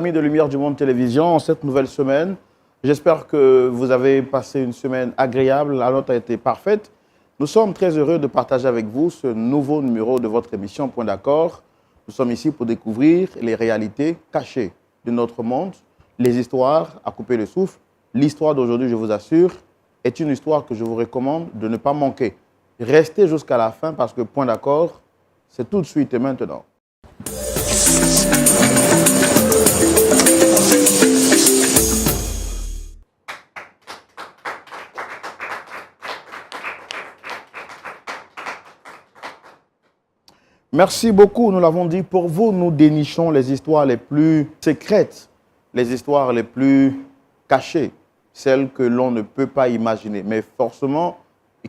amis de Lumière du Monde Télévision, en cette nouvelle semaine. J'espère que vous avez passé une semaine agréable. La nôtre a été parfaite. Nous sommes très heureux de partager avec vous ce nouveau numéro de votre émission Point d'accord. Nous sommes ici pour découvrir les réalités cachées de notre monde, les histoires à couper le souffle. L'histoire d'aujourd'hui, je vous assure, est une histoire que je vous recommande de ne pas manquer. Restez jusqu'à la fin parce que Point d'accord, c'est tout de suite et maintenant. Merci beaucoup, nous l'avons dit. Pour vous, nous dénichons les histoires les plus secrètes, les histoires les plus cachées, celles que l'on ne peut pas imaginer, mais forcément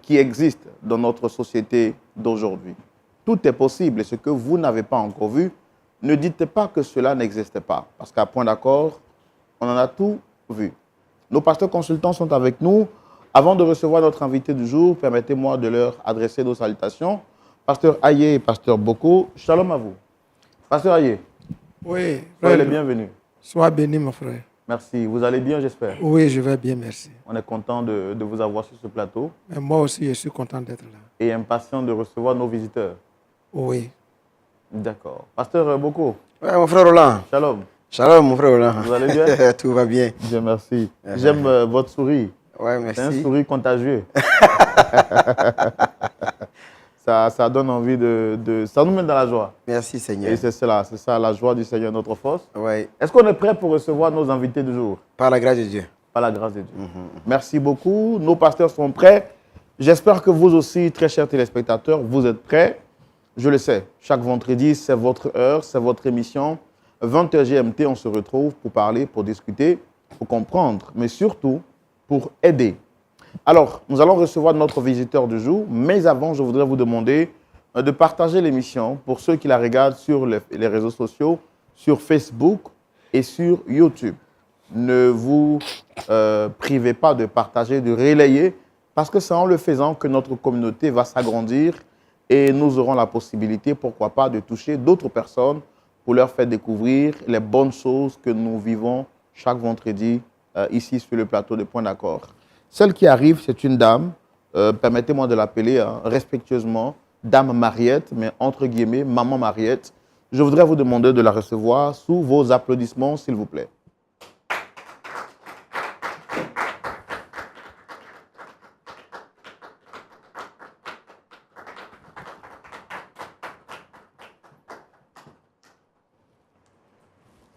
qui existent dans notre société d'aujourd'hui. Tout est possible et ce que vous n'avez pas encore vu, ne dites pas que cela n'existe pas, parce qu'à Point d'accord, on en a tout vu. Nos pasteurs consultants sont avec nous. Avant de recevoir notre invité du jour, permettez-moi de leur adresser nos salutations. Pasteur Aye et Pasteur Boko, shalom à vous. Pasteur Aye, oui, soyez les bienvenus. Sois béni, mon frère. Merci. Vous allez bien, j'espère? Oui, je vais bien, merci. On est content de vous avoir sur ce plateau. Et moi aussi, je suis content d'être là. Et impatient de recevoir nos visiteurs. Oui. D'accord. Pasteur Boko. Oui, mon frère Roland. Shalom. Shalom, mon frère Roland. Vous allez bien? Tout va bien. Bien, merci. J'aime votre sourire. Oui, merci. C'est un sourire contagieux. Ça donne envie ça nous met dans la joie. Merci, Seigneur. Et c'est ça, la joie du Seigneur, notre force. Oui. Est-ce qu'on est prêt pour recevoir nos invités du jour? Par la grâce de Dieu. Par la grâce de Dieu. Merci beaucoup. Nos pasteurs sont prêts. J'espère que vous aussi, très chers téléspectateurs, vous êtes prêts. Je le sais, chaque vendredi, c'est votre heure, c'est votre émission. 20h GMT, on se retrouve pour parler, pour discuter, pour comprendre, mais surtout pour aider. Alors, nous allons recevoir notre visiteur du jour, mais avant, je voudrais vous demander de partager l'émission pour ceux qui la regardent sur les réseaux sociaux, sur Facebook et sur YouTube. Ne vous privez pas de partager, de relayer, parce que c'est en le faisant que notre communauté va s'agrandir et nous aurons la possibilité, pourquoi pas, de toucher d'autres personnes pour leur faire découvrir les bonnes choses que nous vivons chaque vendredi ici sur le plateau de Point d'accord. Celle qui arrive, c'est une dame, permettez-moi de l'appeler respectueusement, Dame Mariette, mais entre guillemets, Maman Mariette. Je voudrais vous demander de la recevoir sous vos applaudissements, s'il vous plaît.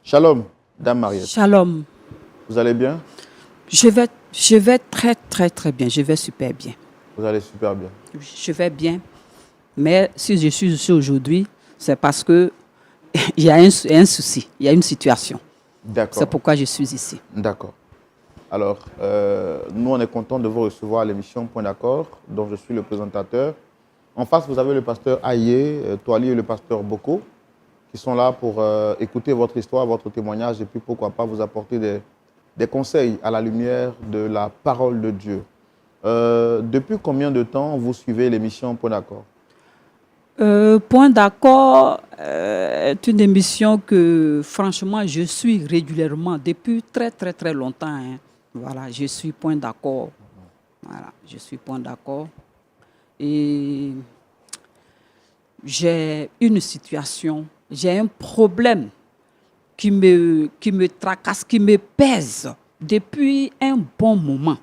Shalom, Dame Mariette. Shalom. Vous allez bien? Je vais très, très, très bien. Je vais super bien. Vous allez super bien. Je vais bien. Mais si je suis ici aujourd'hui, c'est parce que il y a un souci, il y a une situation. D'accord. C'est pourquoi je suis ici. D'accord. Alors, nous, on est content de vous recevoir à l'émission Point d'accord, dont je suis le présentateur. En face, vous avez le pasteur Aye, Toali et le pasteur Boko, qui sont là pour écouter votre histoire, votre témoignage, et puis pourquoi pas vous apporter des conseils à la lumière de la parole de Dieu. Depuis combien de temps vous suivez l'émission Point d'accord? Point d'accord est une émission que, franchement, je suis régulièrement, depuis très, très, très longtemps. Hein. Voilà, je suis Point d'accord. Voilà, je suis Point d'accord. Et j'ai une situation, j'ai un problème qui me tracasse, qui me pèse depuis un bon moment.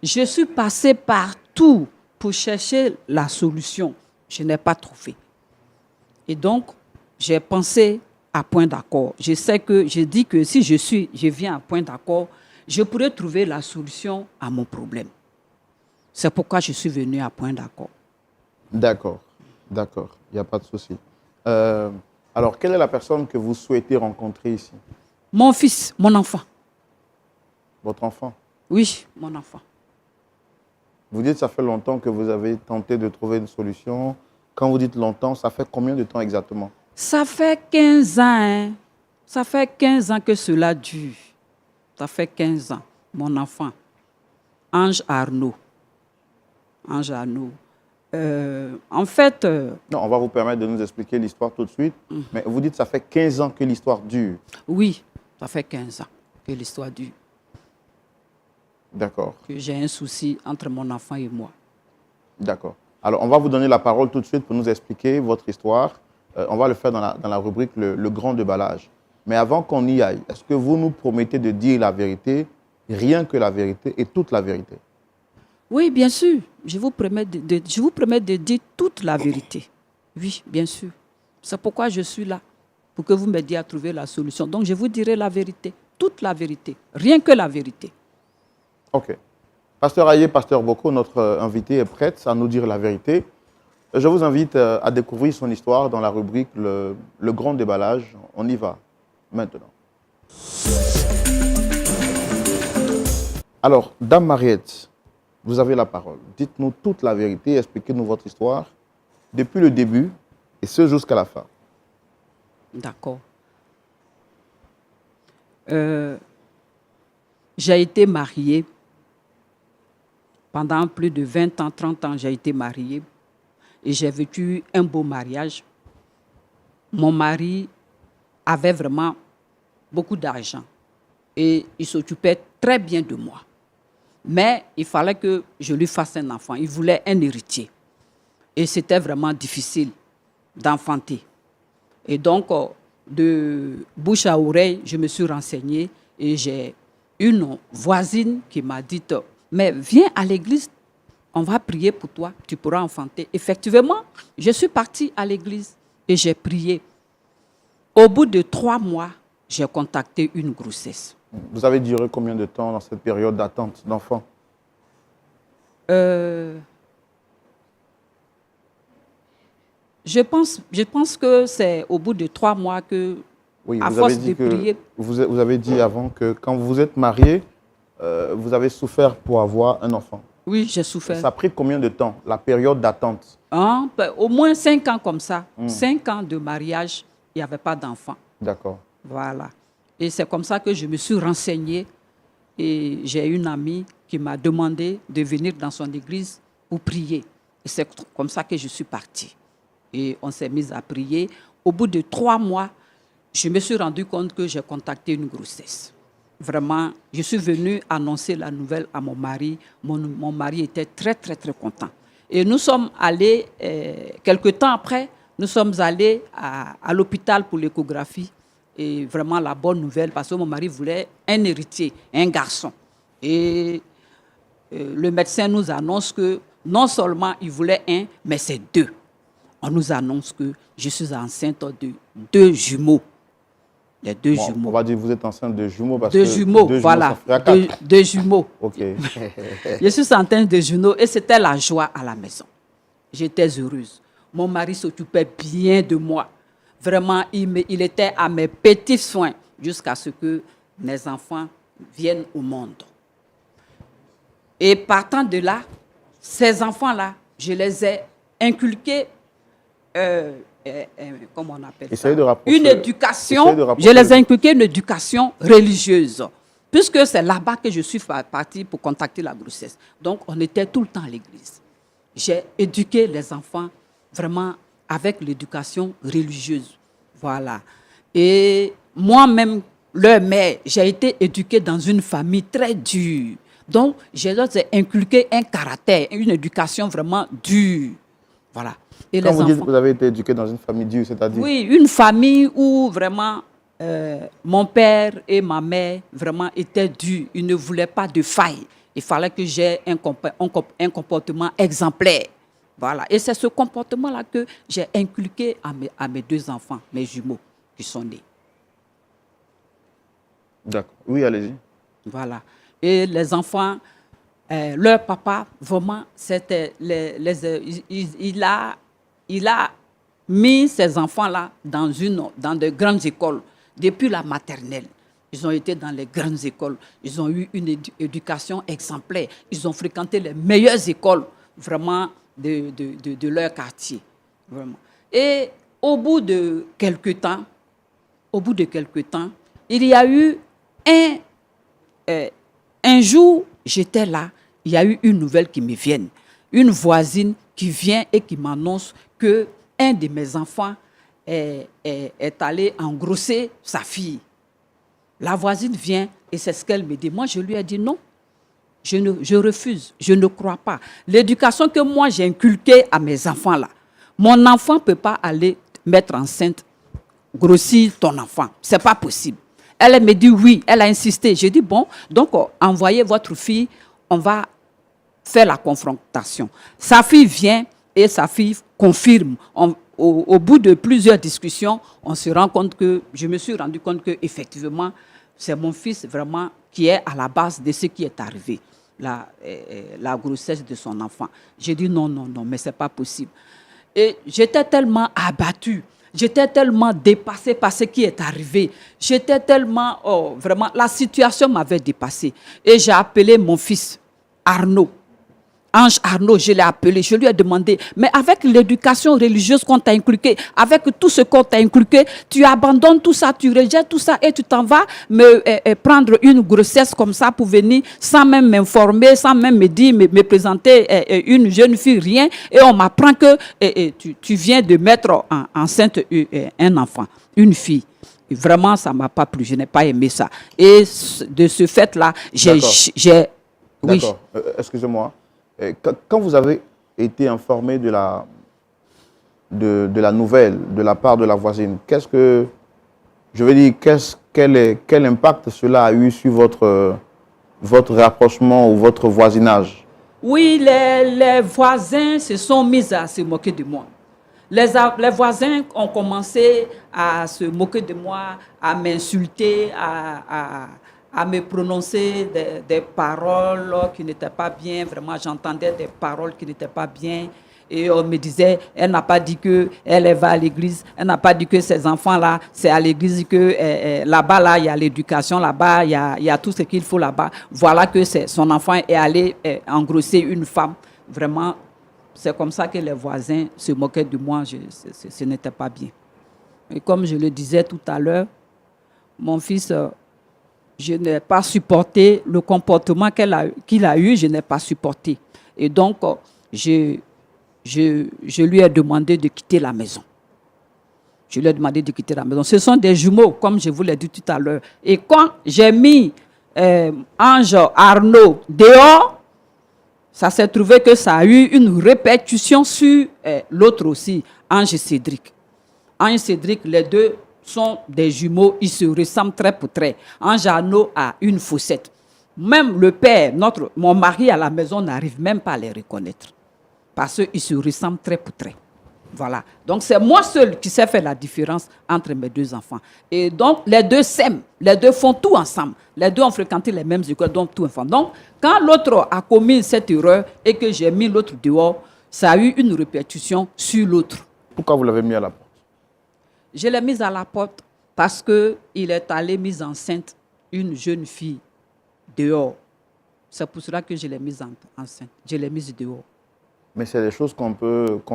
Je suis passée partout pour chercher la solution. Je n'ai pas trouvé. Et donc, j'ai pensé à Point d'accord. Je sais que, je dis que si je viens à Point d'accord, je pourrais trouver la solution à mon problème. C'est pourquoi je suis venue à Point d'accord. D'accord, d'accord, il n'y a pas de souci. Alors, quelle est la personne que vous souhaitez rencontrer ici? Mon fils, mon enfant. Votre enfant? Oui, mon enfant. Vous dites que ça fait longtemps que vous avez tenté de trouver une solution. Quand vous dites longtemps, ça fait combien de temps exactement? Ça fait 15 ans. Hein. Ça fait 15 ans que cela dure. Ça fait 15 ans. Mon enfant, Ange Arnaud. Ange Arnaud. En fait... Non, on va vous permettre de nous expliquer l'histoire tout de suite. Mais vous dites que ça fait 15 ans que l'histoire dure. Oui, Ça fait 15 ans que l'histoire dure. D'accord. Que j'ai un souci entre mon enfant et moi. D'accord. Alors, on va vous donner la parole tout de suite pour nous expliquer votre histoire. On va le faire dans la rubrique le grand déballage. Mais avant qu'on y aille, est-ce que vous nous promettez de dire la vérité, rien que la vérité et toute la vérité? Oui, bien sûr. Je vous promets de dire toute la vérité. Oui, bien sûr. C'est pourquoi je suis là, pour que vous m'aidiez à trouver la solution. Donc, je vous dirai la vérité, toute la vérité, rien que la vérité. OK. Pasteur Aye, Pasteur Boko, notre invité est prête à nous dire la vérité. Je vous invite à découvrir son histoire dans la rubrique le grand déballage. On y va maintenant. Alors, Dame Mariette, vous avez la parole. Dites-nous toute la vérité, expliquez-nous votre histoire depuis le début et ce jusqu'à la fin. D'accord. J'ai été mariée pendant plus de 20 ans, 30 ans, j'ai été mariée et j'ai vécu un beau mariage. Mon mari avait vraiment beaucoup d'argent et il s'occupait très bien de moi. Mais il fallait que je lui fasse un enfant. Il voulait un héritier. Et c'était vraiment difficile d'enfanter. Et donc, de bouche à oreille, je me suis renseignée et j'ai une voisine qui m'a dit « Mais viens à l'église, on va prier pour toi, tu pourras enfanter. » Effectivement, je suis partie à l'église et j'ai prié. Au bout de 3 mois, j'ai contacté une grossesse. Vous avez duré combien de temps dans cette période d'attente d'enfant? Je pense que c'est au bout de 3 mois que, oui, à force de prier... Vous avez dit avant que quand vous êtes marié, vous avez souffert pour avoir un enfant. Oui, j'ai souffert. Ça a pris combien de temps, la période d'attente? Au moins 5 ans comme ça. 5 ans de mariage, il n'y avait pas d'enfant. D'accord. Voilà. Et c'est comme ça que je me suis renseignée. Et j'ai une amie qui m'a demandé de venir dans son église pour prier. Et c'est comme ça que je suis partie. Et on s'est mis à prier. Au bout de 3 mois, je me suis rendu compte que j'ai contacté une grossesse. Vraiment, je suis venue annoncer la nouvelle à mon mari. Mon mari était très, très, très content. Et nous sommes allés, quelque temps après, nous sommes allés à l'hôpital pour l'échographie. Et vraiment la bonne nouvelle, parce que mon mari voulait un héritier, un garçon. Et le médecin nous annonce que non seulement il voulait un, mais c'est 2. On nous annonce que je suis enceinte de 2 jumeaux. Les 2 jumeaux. On va dire que vous êtes enceinte de jumeaux. Parce 2 que jumeaux, 2 voilà. Ça ferait 4. 2 jumeaux. OK. Je suis enceinte de jumeaux et c'était la joie à la maison. J'étais heureuse. Mon mari s'occupait bien de moi. Vraiment, il était à mes petits soins jusqu'à ce que mes enfants viennent au monde. Et partant de là, ces enfants-là, je les ai inculqués, comment on appelle ça? Une éducation, je les ai inculqués une éducation religieuse. Puisque c'est là-bas que je suis partie pour contacter la grossesse. Donc, on était tout le temps à l'église. J'ai éduqué les enfants vraiment avec l'éducation religieuse. Voilà. Et moi-même, leur mère, j'ai été éduquée dans une famille très dure. Donc, j'ai inculqué un caractère, une éducation vraiment dure. Voilà. Et quand vous dites que vous avez été éduquée dans une famille dure, c'est-à-dire? Oui, une famille où vraiment mon père et ma mère vraiment étaient durs. Ils ne voulaient pas de faille. Il fallait que j'aie un comportement exemplaire. Voilà. Et c'est ce comportement-là que j'ai inculqué à mes 2 enfants, mes jumeaux, qui sont nés. D'accord. Oui, allez-y. Voilà. Et les enfants, leur papa, vraiment, c'était il a mis ces enfants-là dans de grandes écoles, depuis la maternelle. Ils ont été dans les grandes écoles. Ils ont eu une éducation exemplaire. Ils ont fréquenté les meilleures écoles, vraiment, de leur quartier. Vraiment. Et au bout de quelques temps, il y a eu un jour, j'étais là, il y a eu une nouvelle qui me vient. Une voisine qui vient et qui m'annonce qu'un de mes enfants est allé engrosser sa fille. La voisine vient et c'est ce qu'elle me dit. Moi, je lui ai dit non. Je refuse, je ne crois pas. L'éducation que moi j'ai inculquée à mes enfants là, mon enfant ne peut pas aller mettre enceinte, grossir ton enfant. Ce n'est pas possible. Elle me dit oui, elle a insisté. J'ai dit bon, donc envoyez votre fille, on va faire la confrontation. Sa fille vient et sa fille confirme. Au bout de plusieurs discussions, je me suis rendu compte que effectivement, c'est mon fils vraiment qui est à la base de ce qui est arrivé, la grossesse de son enfant. J'ai dit non, mais ce n'est pas possible. Et j'étais tellement abattue, j'étais tellement dépassée par ce qui est arrivé. J'étais tellement, vraiment, la situation m'avait dépassée. Et j'ai appelé mon fils, Arnaud. Ange Arnaud, je l'ai appelé, je lui ai demandé, mais avec l'éducation religieuse qu'on t'a inculquée, avec tout ce qu'on t'a inculqué, tu abandonnes tout ça, tu rejettes tout ça et tu t'en vas prendre une grossesse comme ça pour venir sans même m'informer, sans même me dire, me présenter une jeune fille, rien. Et on m'apprend que tu viens de mettre enceinte un enfant, une fille. Et vraiment, ça ne m'a pas plu, je n'ai pas aimé ça. Et de ce fait-là, j'ai... Oui. D'accord, excusez-moi. Quand vous avez été informé de la nouvelle de la part de la voisine, quel impact cela a eu sur votre rapprochement ou votre voisinage? Oui, les voisins se sont mis à se moquer de moi. Les voisins ont commencé à se moquer de moi, à m'insulter, à me prononcer des paroles qui n'étaient pas bien. Vraiment, j'entendais des paroles qui n'étaient pas bien. Et on me disait, elle n'a pas dit qu'elle va à l'église. Elle n'a pas dit que ses enfants-là, c'est à l'église que là-bas, là, il y a l'éducation, là-bas, il y a tout ce qu'il faut là-bas. Voilà que son enfant est allé engrosser une femme. Vraiment, c'est comme ça que les voisins se moquaient de moi. Ce n'était pas bien. Et comme je le disais tout à l'heure, mon fils... je n'ai pas supporté le comportement qu'il a eu, je n'ai pas supporté. Et donc, je lui ai demandé de quitter la maison. Je lui ai demandé de quitter la maison. Ce sont des jumeaux, comme je vous l'ai dit tout à l'heure. Et quand j'ai mis Ange Arnaud dehors, ça s'est trouvé que ça a eu une répercussion sur l'autre aussi, Ange Cédric. Ange Cédric, les deux sont des jumeaux, ils se ressemblent trait pour trait. Ange Arnaud a une faussette. Même le père, mon mari à la maison n'arrive même pas à les reconnaître. Parce qu'ils se ressemblent trait pour trait. Voilà. Donc c'est moi seul qui sais faire la différence entre mes deux enfants. Et donc les deux s'aiment, les deux font tout ensemble. Les deux ont fréquenté les mêmes écoles, donc tout ensemble. Donc quand l'autre a commis cette erreur et que j'ai mis l'autre dehors, ça a eu une répercussion sur l'autre. Pourquoi vous l'avez mis à la porte? Je l'ai mise à la porte parce qu'il est allé mise enceinte une jeune fille dehors. C'est pour cela que je l'ai mise enceinte. Je l'ai mise dehors. Mais c'est des choses qu'on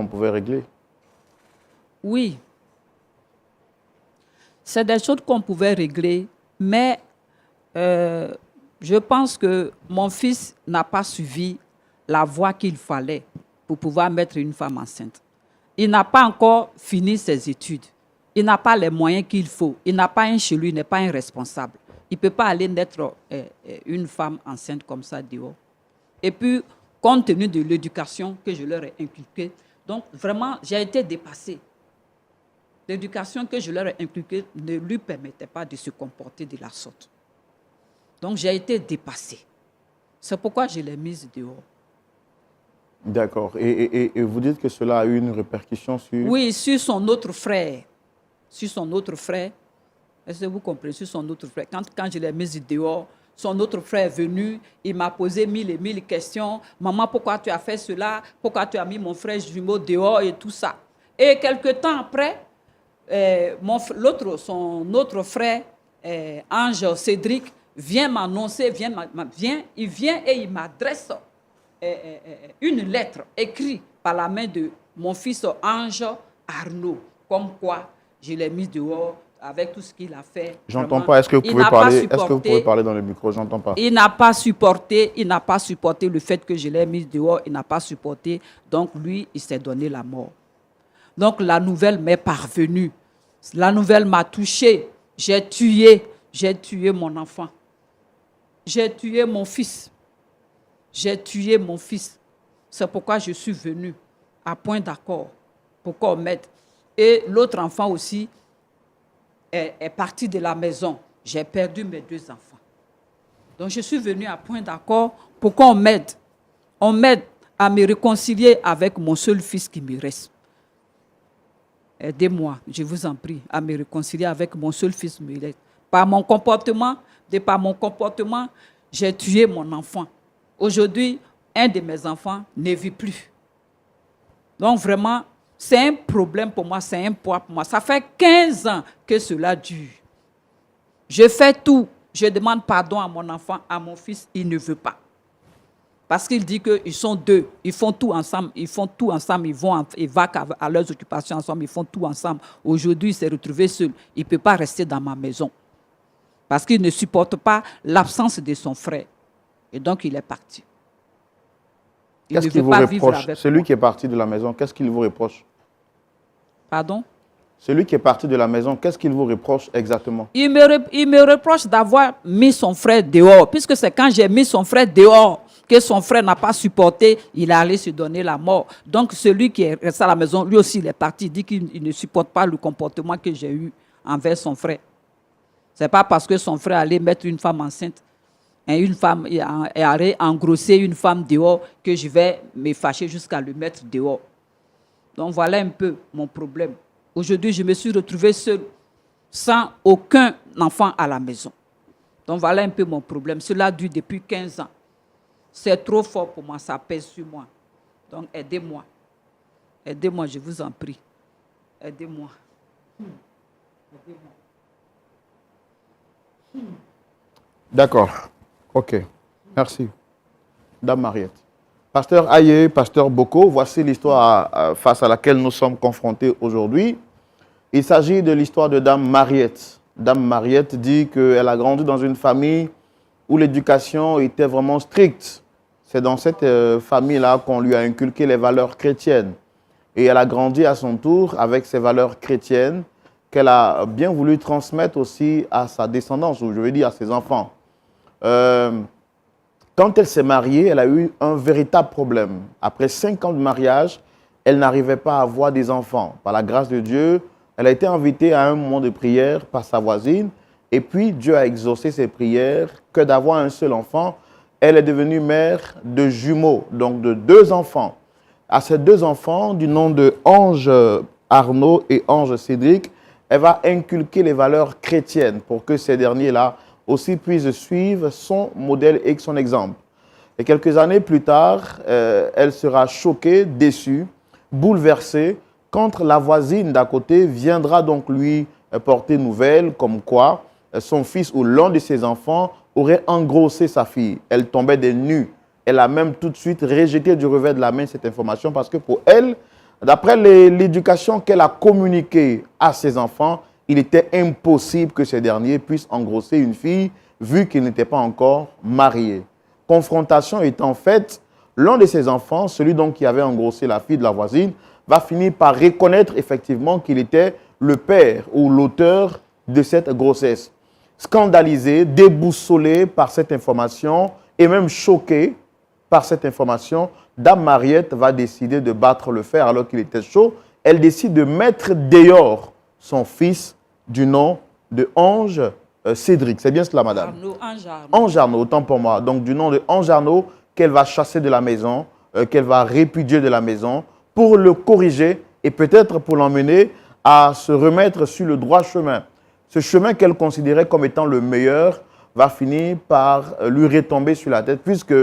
pouvait régler. Oui. C'est des choses qu'on pouvait régler, mais je pense que mon fils n'a pas suivi la voie qu'il fallait pour pouvoir mettre une femme enceinte. Il n'a pas encore fini ses études. Il n'a pas les moyens qu'il faut. Il n'a pas un chez lui, il n'est pas un responsable. Il ne peut pas aller naître une femme enceinte comme ça dehors. Et puis, compte tenu de l'éducation que je leur ai inculquée, donc vraiment, j'ai été dépassée. L'éducation que je leur ai inculquée ne lui permettait pas de se comporter de la sorte. Donc, j'ai été dépassée. C'est pourquoi je l'ai mise dehors. D'accord. Et vous dites que cela a eu une répercussion sur... Oui, sur son autre frère. Sur son autre frère. Est-ce que vous comprenez? Sur son autre frère. Quand je l'ai mise dehors, son autre frère est venu, il m'a posé 1000 et 1000 questions. Maman, pourquoi tu as fait cela? Pourquoi tu as mis mon frère jumeau dehors et tout ça? Et quelque temps après, son autre frère, Ange Cédric, vient m'annoncer, il vient et il m'adresse une lettre écrite par la main de mon fils Ange Arnaud, comme quoi je l'ai mis dehors avec tout ce qu'il a fait. J'entends pas. Est-ce que vous pouvez parler dans le micro? J'entends pas. Il n'a pas supporté le fait que je l'ai mis dehors. Il n'a pas supporté. Donc lui, il s'est donné la mort. Donc la nouvelle m'est parvenue. La nouvelle m'a touché. J'ai tué. j'ai tué mon enfant. J'ai tué mon fils. J'ai tué mon fils. C'est pourquoi je suis venue à point d'accord pour qu'on m'aide. Et l'autre enfant aussi est parti de la maison. J'ai perdu mes 2 enfants. Donc je suis venue à point d'accord pour qu'on m'aide. On m'aide à me réconcilier avec mon seul fils qui me reste. Aidez-moi, je vous en prie, à me réconcilier avec mon seul fils qui me reste. Par mon comportement, j'ai tué mon enfant. Aujourd'hui, un de mes enfants ne vit plus. Donc vraiment, c'est un problème pour moi, c'est un poids pour moi. Ça fait 15 ans que cela dure. Je fais tout. Je demande pardon à mon enfant, à mon fils, il ne veut pas. Parce qu'il dit qu'ils sont 2, ils font tout ensemble, ils vont à leurs occupations ensemble, ils font tout ensemble. Aujourd'hui, il s'est retrouvé seul. Il ne peut pas rester dans ma maison. Parce qu'il ne supporte pas l'absence de son frère. Et donc, il est parti. Qu'est-ce qu'il vous reproche? Celui qui est parti de la maison, qu'est-ce qu'il vous reproche? Pardon? Celui qui est parti de la maison, qu'est-ce qu'il vous reproche exactement? Il me reproche d'avoir mis son frère dehors, puisque c'est quand j'ai mis son frère dehors que son frère n'a pas supporté, il est allé se donner la mort. Donc celui qui est resté à la maison, lui aussi, il est parti. Il dit qu'il ne supporte pas le comportement que j'ai eu envers son frère. Ce n'est pas parce que son frère allait mettre une femme enceinte et allait engrosser une femme dehors que je vais me fâcher jusqu'à le mettre dehors. Donc voilà un peu mon problème. Aujourd'hui, je me suis retrouvée seule, sans aucun enfant à la maison. Donc voilà un peu mon problème. Cela dure depuis 15 ans. C'est trop fort pour moi, ça pèse sur moi. Donc aidez-moi. Aidez-moi, je vous en prie. Aidez-moi. Aidez-moi. D'accord. OK. Merci. Dame Mariette. Pasteur Aye, Pasteur Boko, voici l'histoire face à laquelle nous sommes confrontés aujourd'hui. Il s'agit de l'histoire de Dame Mariette. Dame Mariette dit qu'elle a grandi dans une famille où l'éducation était vraiment stricte. C'est dans cette famille-là qu'on lui a inculqué les valeurs chrétiennes. Et elle a grandi à son tour avec ces valeurs chrétiennes qu'elle a bien voulu transmettre aussi à sa descendance, ou je veux dire à ses enfants. Quand elle s'est mariée, elle a eu un véritable problème. Après 5 ans de mariage, elle n'arrivait pas à avoir des enfants. Par la grâce de Dieu, elle a été invitée à un moment de prière par sa voisine. Et puis, Dieu a exaucé ses prières que d'avoir un seul enfant. Elle est devenue mère de jumeaux, donc de 2 enfants. À ces 2 enfants, du nom de Ange Arnaud et Ange Cédric, elle va inculquer les valeurs chrétiennes pour que ces derniers-là aussi puissent suivre son modèle et son exemple. Et quelques années plus tard, elle sera choquée, déçue, bouleversée, quand la voisine d'à côté viendra donc lui porter nouvelle comme quoi son fils ou l'un de ses enfants aurait engrossé sa fille. Elle tombait des nues. Elle a même tout de suite rejeté du revers de la main cette information parce que pour elle, d'après l'éducation qu'elle a communiquée à ses enfants, il était impossible que ces derniers puissent engrosser une fille vu qu'ils n'étaient pas encore mariés. Confrontation étant faite, l'un de ses enfants, celui donc qui avait engrossé la fille de la voisine, va finir par reconnaître effectivement qu'il était le père ou l'auteur de cette grossesse. Scandalisé, déboussolé par cette information et même choqué par cette information, Dame Mariette va décider de battre le fer alors qu'il était chaud. Elle décide de mettre dehors son fils du nom de Ange Cédric. C'est bien cela, madame? Ange Arnaud. Ange Arnaud, autant pour moi. Donc du nom de Ange Arnaud qu'elle va chasser de la maison, qu'elle va répudier de la maison pour le corriger et peut-être pour l'emmener à se remettre sur le droit chemin. Ce chemin qu'elle considérait comme étant le meilleur va finir par lui retomber sur la tête puisque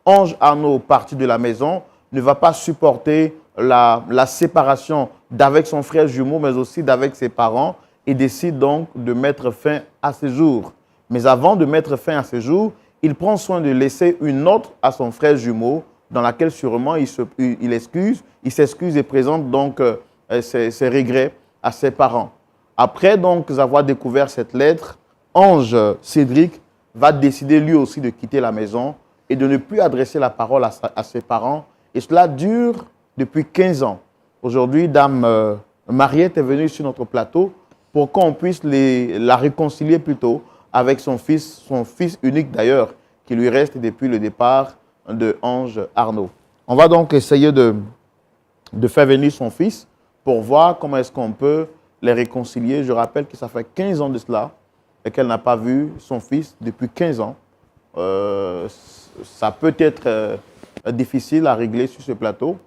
Ange Arnaud, parti de la maison, ne va pas supporter la séparation d'avec son frère jumeau, mais aussi d'avec ses parents, et décide donc de mettre fin à ses jours. Mais avant de mettre fin à ses jours, il prend soin de laisser une note à son frère jumeau, dans laquelle sûrement il s'excuse et présente donc ses regrets à ses parents. Après donc avoir découvert cette lettre, Ange Cédric va décider lui aussi de quitter la maison et de ne plus adresser la parole à ses parents. Et cela dure depuis 15 ans. Aujourd'hui, Dame Mariette est venue sur notre plateau pour qu'on puisse la réconcilier plutôt avec son fils unique d'ailleurs, qui lui reste depuis le départ de Ange Arnaud. On va donc essayer de faire venir son fils pour voir comment est-ce qu'on peut les réconcilier. Je rappelle que ça fait 15 ans de cela et qu'elle n'a pas vu son fils depuis 15 ans. Ça peut être difficile à régler sur ce plateau,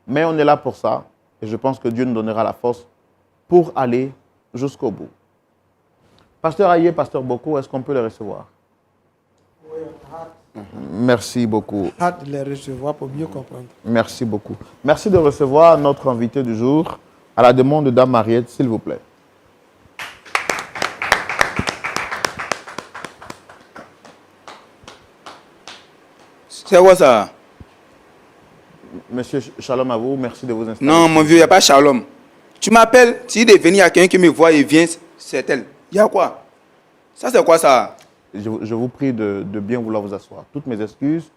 mais on est là pour ça. Et je pense que Dieu nous donnera la force pour aller jusqu'au bout. Pasteur Aye, Pasteur Boko, est-ce qu'on peut les recevoir? Oui, Merci beaucoup. hâte de les recevoir pour mieux comprendre. Merci beaucoup. Merci de recevoir notre invité du jour à la demande de Dame Mariette, s'il vous plaît. C'est quoi ça? Monsieur Shalom à vous, merci de vous installer. Non, mon vieux, il n'y a pas Shalom. Tu m'appelles, tu dis de venir, il y a quelqu'un qui me voit et vient, c'est elle. Il y a quoi? Ça, c'est quoi ça? Je vous prie de bien vouloir vous asseoir. Toutes mes excuses.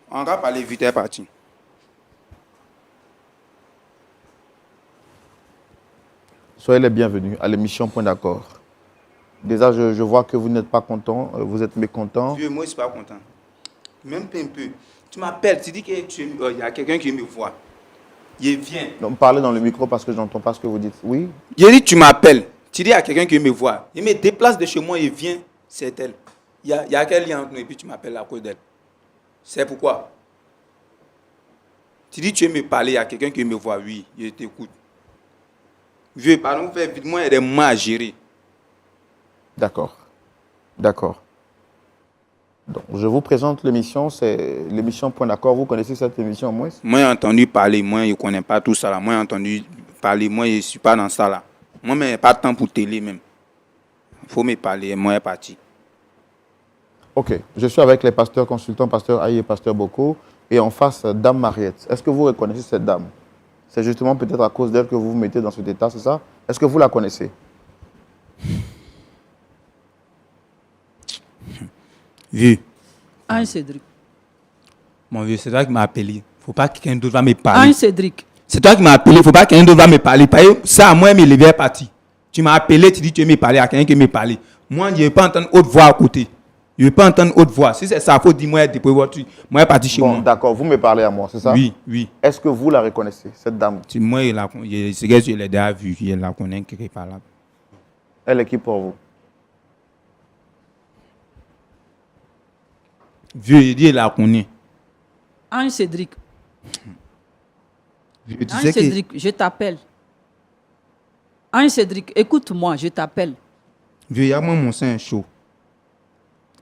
On va parler vite, elle est partie. Soyez les bienvenus à l'émission Point d'accord. Déjà, je vois que vous n'êtes pas content, vous êtes mécontent. Vieux, moi, je ne suis pas content. Même pas un peu. Tu m'appelles, tu dis qu'il y a quelqu'un qui me voit. Il vient. Donc, parlez dans le micro parce que je n'entends pas ce que vous dites. Oui? Il dit, tu m'appelles. Tu dis à quelqu'un qui me voit. Il me déplace de chez moi, il vient, c'est elle. Il y a quel lien entre nous et puis tu m'appelles à cause d'elle. C'est pourquoi. Tu dis, tu veux me parler, il y a quelqu'un qui me voit. Oui, je t'écoute. Vieux, pardon, fais vite, moi, il y a des moments à gérer. D'accord. D'accord. Donc, je vous présente l'émission, c'est l'émission Point d'accord. Vous connaissez cette émission au moins? Moi, j'ai entendu parler, moi, je ne connais pas tout ça là. Moi, j'ai entendu parler, moi, je ne suis pas dans ça là. Moi, je n'ai pas de temps pour télé même. Il faut me parler, moi, je suis parti. Ok, je suis avec les pasteurs consultants, Pasteur Aye et Pasteur Boko, et en face, Dame Mariette. Est-ce que vous reconnaissez cette dame? C'est justement peut-être à cause d'elle que vous vous mettez dans cet état, c'est ça? Est-ce que vous la connaissez? Vieux. Ange Cédric. Mon vieux, c'est toi qui m'as appelé. Il ne faut pas que quelqu'un d'autre va me parler. Ange Cédric. C'est toi qui m'as appelé. Il ne faut pas que quelqu'un d'autre va me parler. Ça, moi, je me levais parti. Tu m'as appelé, tu dis que tu veux me parler à quelqu'un qui me parler. Moi, je ne veux pas entendre autre voix à côté. Je ne veux pas entendre autre voix. Si c'est ça, il faut dire moi, dépôt voiture. Moi, je suis parti chez moi. Bon, d'accord, vous me parlez à moi, c'est ça? Oui, oui. Est-ce que vous la reconnaissez, cette dame? Moi, c'est que je l'ai déjà vu. Je la connais quelque part là. Elle est qui pour vous? Vieux, il dit il la connaît. Ange Cédric. Vieux, tu Ange sais que... Cédric, je t'appelle. Ange Cédric, écoute-moi, je t'appelle. Vieux, il y a moi mon sein chaud.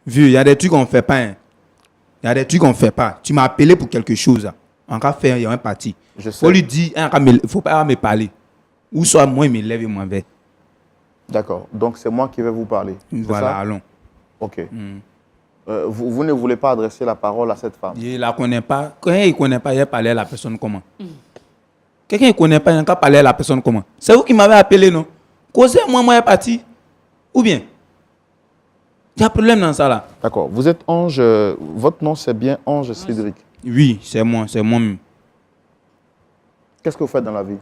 Vieux, il y a des trucs qu'on ne fait pas. Hein. Il y a des trucs qu'on ne fait pas. Tu m'as appelé pour quelque chose. Hein. En cas faire, il y a un parti. Je sais. Faut lui dire, il ne faut pas me parler. Ou soit moi, il me lève et moi vais. D'accord, donc c'est moi qui vais vous parler. c'est Voilà, ça? allons. Ok. Vous ne voulez pas adresser la parole à cette femme? Je ne la connais pas. Quand il ne connaît pas, il a parlé à la personne comment? Quelqu'un ne connaît pas, il a parlé à la personne comment? C'est vous qui m'avez appelé, non? Causez moi, moi, est parti. Ou bien? Il y a problème dans ça là. D'accord, vous êtes Ange, votre nom c'est bien Ange Cédric. Oui, c'est moi-même. Qu'est-ce que vous faites dans la vie?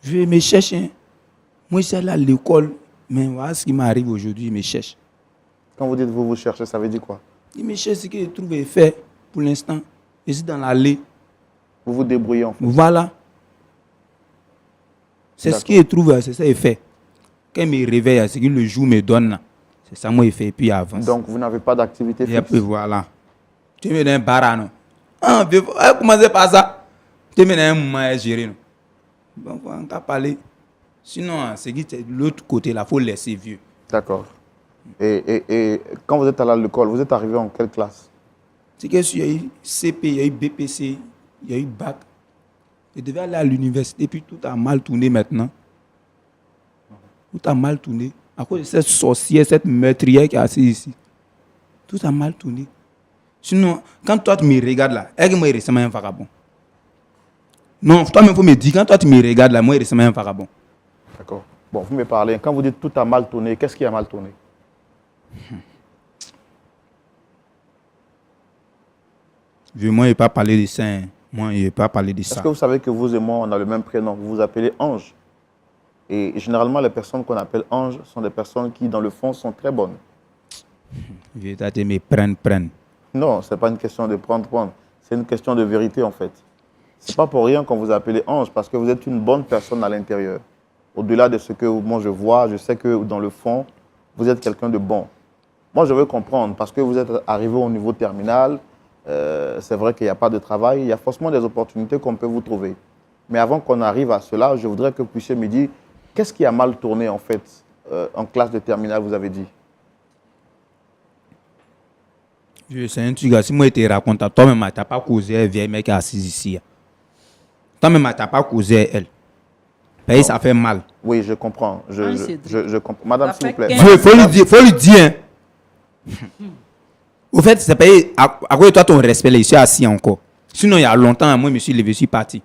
Je me cherche. Hein. Moi, je suis allé à l'école. Mais voilà ce qui m'arrive aujourd'hui, il me cherche. Quand vous dites vous cherchez, ça veut dire quoi? Il me cherche ce que je trouve fait pour l'instant. Je suis dans l'allée. Vous vous débrouillez en fait. Voilà. C'est ce que je trouve, c'est ça qu'il fait. Quand il me réveille, c'est que le jour me donne. C'est ça moi il fait et puis il avance. Donc vous n'avez pas d'activité Et fixe? puis voilà. Tu me donnes un bar, non? Ah, commencez par ça. Tu me donnes un moment à gérer. Non? Donc on va parler. Sinon, c'est que de l'autre côté, là, il faut laisser vieux. D'accord. Et quand vous êtes allé à l'école, vous êtes arrivé en quelle classe? C'est qu'il y a eu CP, il y a eu BPC, il y a eu bac. Je devais aller à l'université, puis tout a mal tourné maintenant. Tout a mal tourné. À cause de cette sorcière, cette meurtrière qui est assise ici. Tout a mal tourné. Sinon, quand toi tu me regardes là, est-ce que moi je ressemble à un vagabond? Non, toi-même, il faut me dire, quand toi tu me regardes là, moi je ressemble à un vagabond. D'accord. Bon, vous me parlez. Quand vous dites tout a mal tourné, qu'est-ce qui a mal tourné? Moi, je n'ai pas parlé de ça. Hein. Moi, je n'ai pas parlé de ça. Est-ce que vous savez que vous et moi, on a le même prénom? Vous vous appelez Ange. Et généralement, les personnes qu'on appelle Ange sont des personnes qui, dans le fond, sont très bonnes. Vieux, toi, tu me prends. Non, ce n'est pas une question de prendre. C'est une question de vérité, en fait. Ce n'est pas pour rien qu'on vous a appelé ange, parce que vous êtes une bonne personne à l'intérieur. Au-delà de ce que moi je vois, je sais que dans le fond, vous êtes quelqu'un de bon. Moi, je veux comprendre, parce que vous êtes arrivé au niveau terminal, c'est vrai qu'il n'y a pas de travail, il y a forcément des opportunités qu'on peut vous trouver. Mais avant qu'on arrive à cela, je voudrais que vous puissiez me dire, qu'est-ce qui a mal tourné, en fait, en classe de terminale, vous avez dit? C'est un truc, si moi je te raconte, toi-même, tu n'as pas causé un vieil mec qui est assis ici. Toi-même, tu n'as pas causé elle. Pays, ça fait mal. Oui, je comprends. Je comprends. Madame, s'il vous plaît. Il faut lui dire. Hein. Au fait, c'est payé. À cause de toi, ton respect, là, je suis assis encore. Sinon, il y a longtemps, moi, je me suis levé, je suis parti.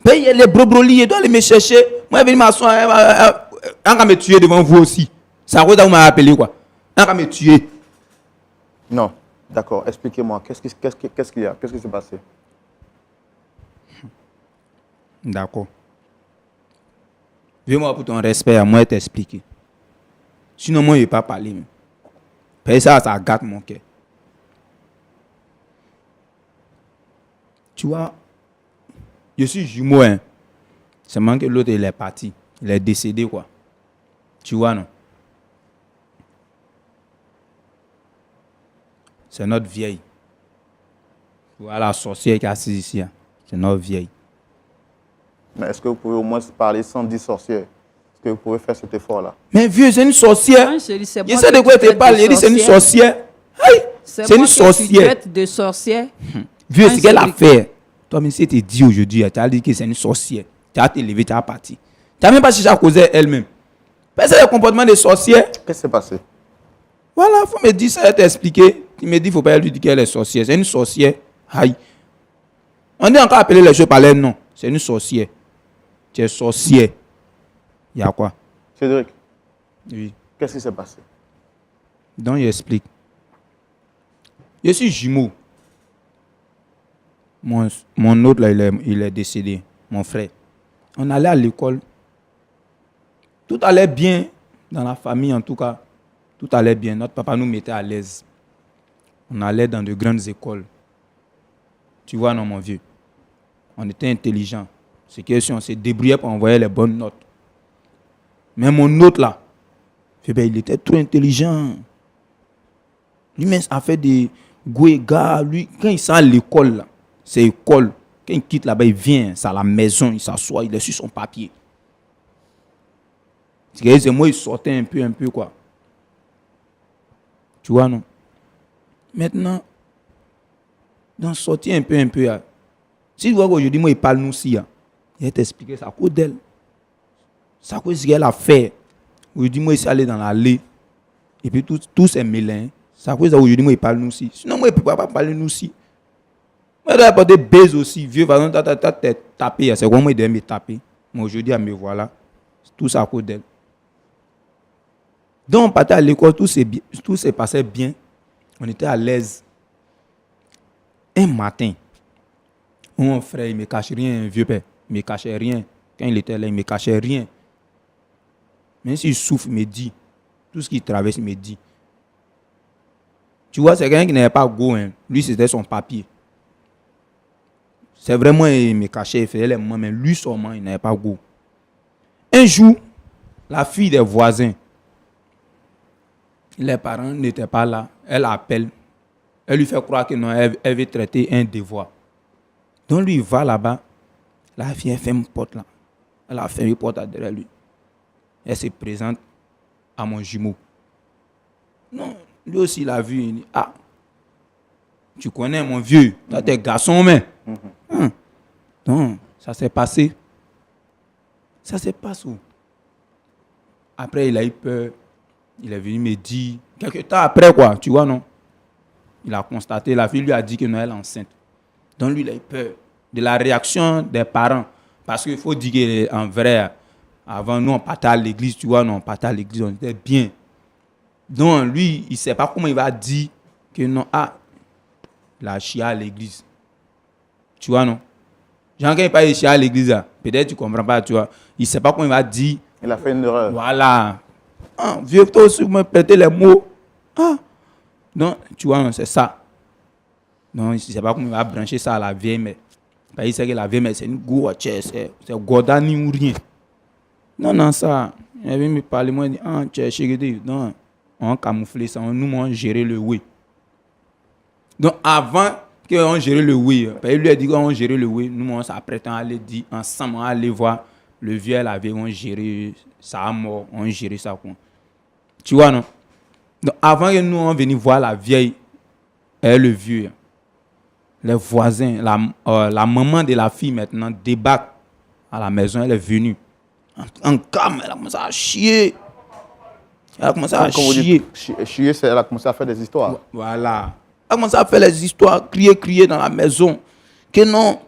Pays, les brobroliers, ils doivent aller me chercher. Moi, je vais m'asseoir. On va me tuer devant vous aussi. C'est à cause de vous m'avez appelé, quoi. On va me tuer. Non. D'accord, expliquez-moi, qu'est-ce qu'il y a? Qu'est-ce qui s'est passé? D'accord. Viens-moi pour ton respect, à moi t'expliquer. Sinon, moi, je ne vais pas parler. Parce que ça gâte mon cœur. Tu vois, je suis jumeau, hein. Seulement que l'autre, il est parti. Il est décédé, quoi. Tu vois, non? C'est notre vieille. Voilà la sorcière qui est assise ici. Hein. C'est notre vieille. Mais est-ce que vous pouvez au moins parler sans dire sorcière? Est-ce que vous pouvez faire cet effort-là? Mais vieux, c'est une sorcière. Je sais de quoi tu parles. C'est une sorcière. Hey, c'est une sorcière. Tu de sorcière. Vieux, c'est qu'elle a fait. Toi, mais si tu dit aujourd'hui, tu as dit que c'est une sorcière. Tu as te levé, tu as parti. Tu n'as même pas cherché à causer elle-même. Parce que c'est le comportement des sorcières. Qu'est-ce qui s'est passé? Voilà, il faut me dire ça, t'expliquer. Il me dit, il ne faut pas lui dire qu'elle est sorcière. C'est une sorcière. Aïe. On est encore appelé les choses par leur nom. C'est une sorcière. Tu es sorcière. Il y a quoi? Cédric. Oui. Qu'est-ce qui s'est passé? Donc, il explique. Je suis jumeau. Mon autre, là, il est décédé. Mon frère. On allait à l'école. Tout allait bien dans la famille, en tout cas. Tout allait bien. Notre papa nous mettait à l'aise. On allait dans de grandes écoles. Tu vois, non, mon vieux. On était intelligents. C'est que si on se débrouillait pour envoyer les bonnes notes. Mais mon autre, là, il était trop intelligent. Lui-même a fait des gars. Lui, quand il sort à l'école, là, c'est école. Quand il quitte là-bas, il vient, c'est à la maison, il s'assoit, il est sur son papier. C'est moi, il sortait un peu, quoi. Tu vois, non? Maintenant, dans sortir un peu, si tu vois qu'aujourd'hui, moi, il parle nous aussi, il va t'expliquer ça à cause d'elle. C'est à cause qu'elle a fait. Aujourd'hui, moi, il s'est allé dans l'allée. Et puis, tout s'est mêlé. C'est à cause d'aujourd'hui, moi, il parle nous aussi. Sinon, moi, il ne peut pas parler nous aussi. Moi, il a apporté baise aussi. Vieux, par exemple, t'as tapé. C'est quoi, moi, il doit me taper. Mais aujourd'hui, me voilà. Tout ça à cause d'elle. Donc, on partait à l'école, tout s'est passé bien. On était à l'aise. Un matin, mon frère, il ne me cachait rien, vieux père. Il ne me cachait rien. Quand il était là, il ne me cachait rien. Même s'il souffre, il me dit. Tout ce qu'il traverse, il me dit. Tu vois, c'est quelqu'un qui n'avait pas go. Hein. Lui, c'était son papier. C'est vraiment, il me cachait, il faisait les moments, mais lui seulement, il n'avait pas go. Un jour, la fille des voisins, les parents n'étaient pas là. Elle appelle. Elle lui fait croire que non, elle veut traiter un devoir. Donc lui, il va là-bas. La fille, elle fait une porte là. Elle a fait une porte derrière lui. Elle se présente à mon jumeau. Non, lui aussi, il a vu. Il dit, ah, tu connais mon vieux. Toi, t'es garçon, mais. Donc, ça s'est passé. Ça s'est passé où? Après, il a eu peur. Il est venu me dire, quelques temps après, quoi, tu vois, non? Il a constaté, la fille lui a dit que non, elle est enceinte. Donc, lui, il a eu peur de la réaction des parents. Parce qu'il faut dire qu'en vrai, avant, nous, on partait à l'église, tu vois, non, on partait à l'église, on était bien. Donc, lui, il ne sait pas comment il va dire que non, ah, la chia à l'église. Tu vois, non? Jean, quand il parle de chia à l'église, peut-être tu ne comprends pas, tu vois. Il ne sait pas comment il va dire. Il a fait une erreur. Voilà. Ah, vieux, toi aussi, vous me prêtez les mots. Ah, Donc, tu vois, c'est ça. Donc, je ne sais pas comment il va brancher ça à la vieille mère. Parce qu'il sait que la vieille mère, c'est une gourde, c'est Godani ou rien. Non, ça. Il vient me parler, moi, il dit, ah, tu es chéri, non, on camouflé ça, nous, on gérait le oui. Donc, avant qu'on gère le oui, il lui a dit qu'on gérait le oui, nous, on s'apprête à aller dire ensemble, à aller voir le vieux et la vieille, on gérait ça mort, on gérait ça. Quoi. Tu vois, non? Donc, avant que nous, on vienne voir la vieille et le vieux, les voisins, la maman de la fille maintenant débarque à la maison, elle est venue. En calme, elle a commencé à chier. Elle a commencé à chier. Chier, elle a commencé à faire des histoires. Voilà. Elle a commencé à faire les histoires, crier dans la maison. Que non,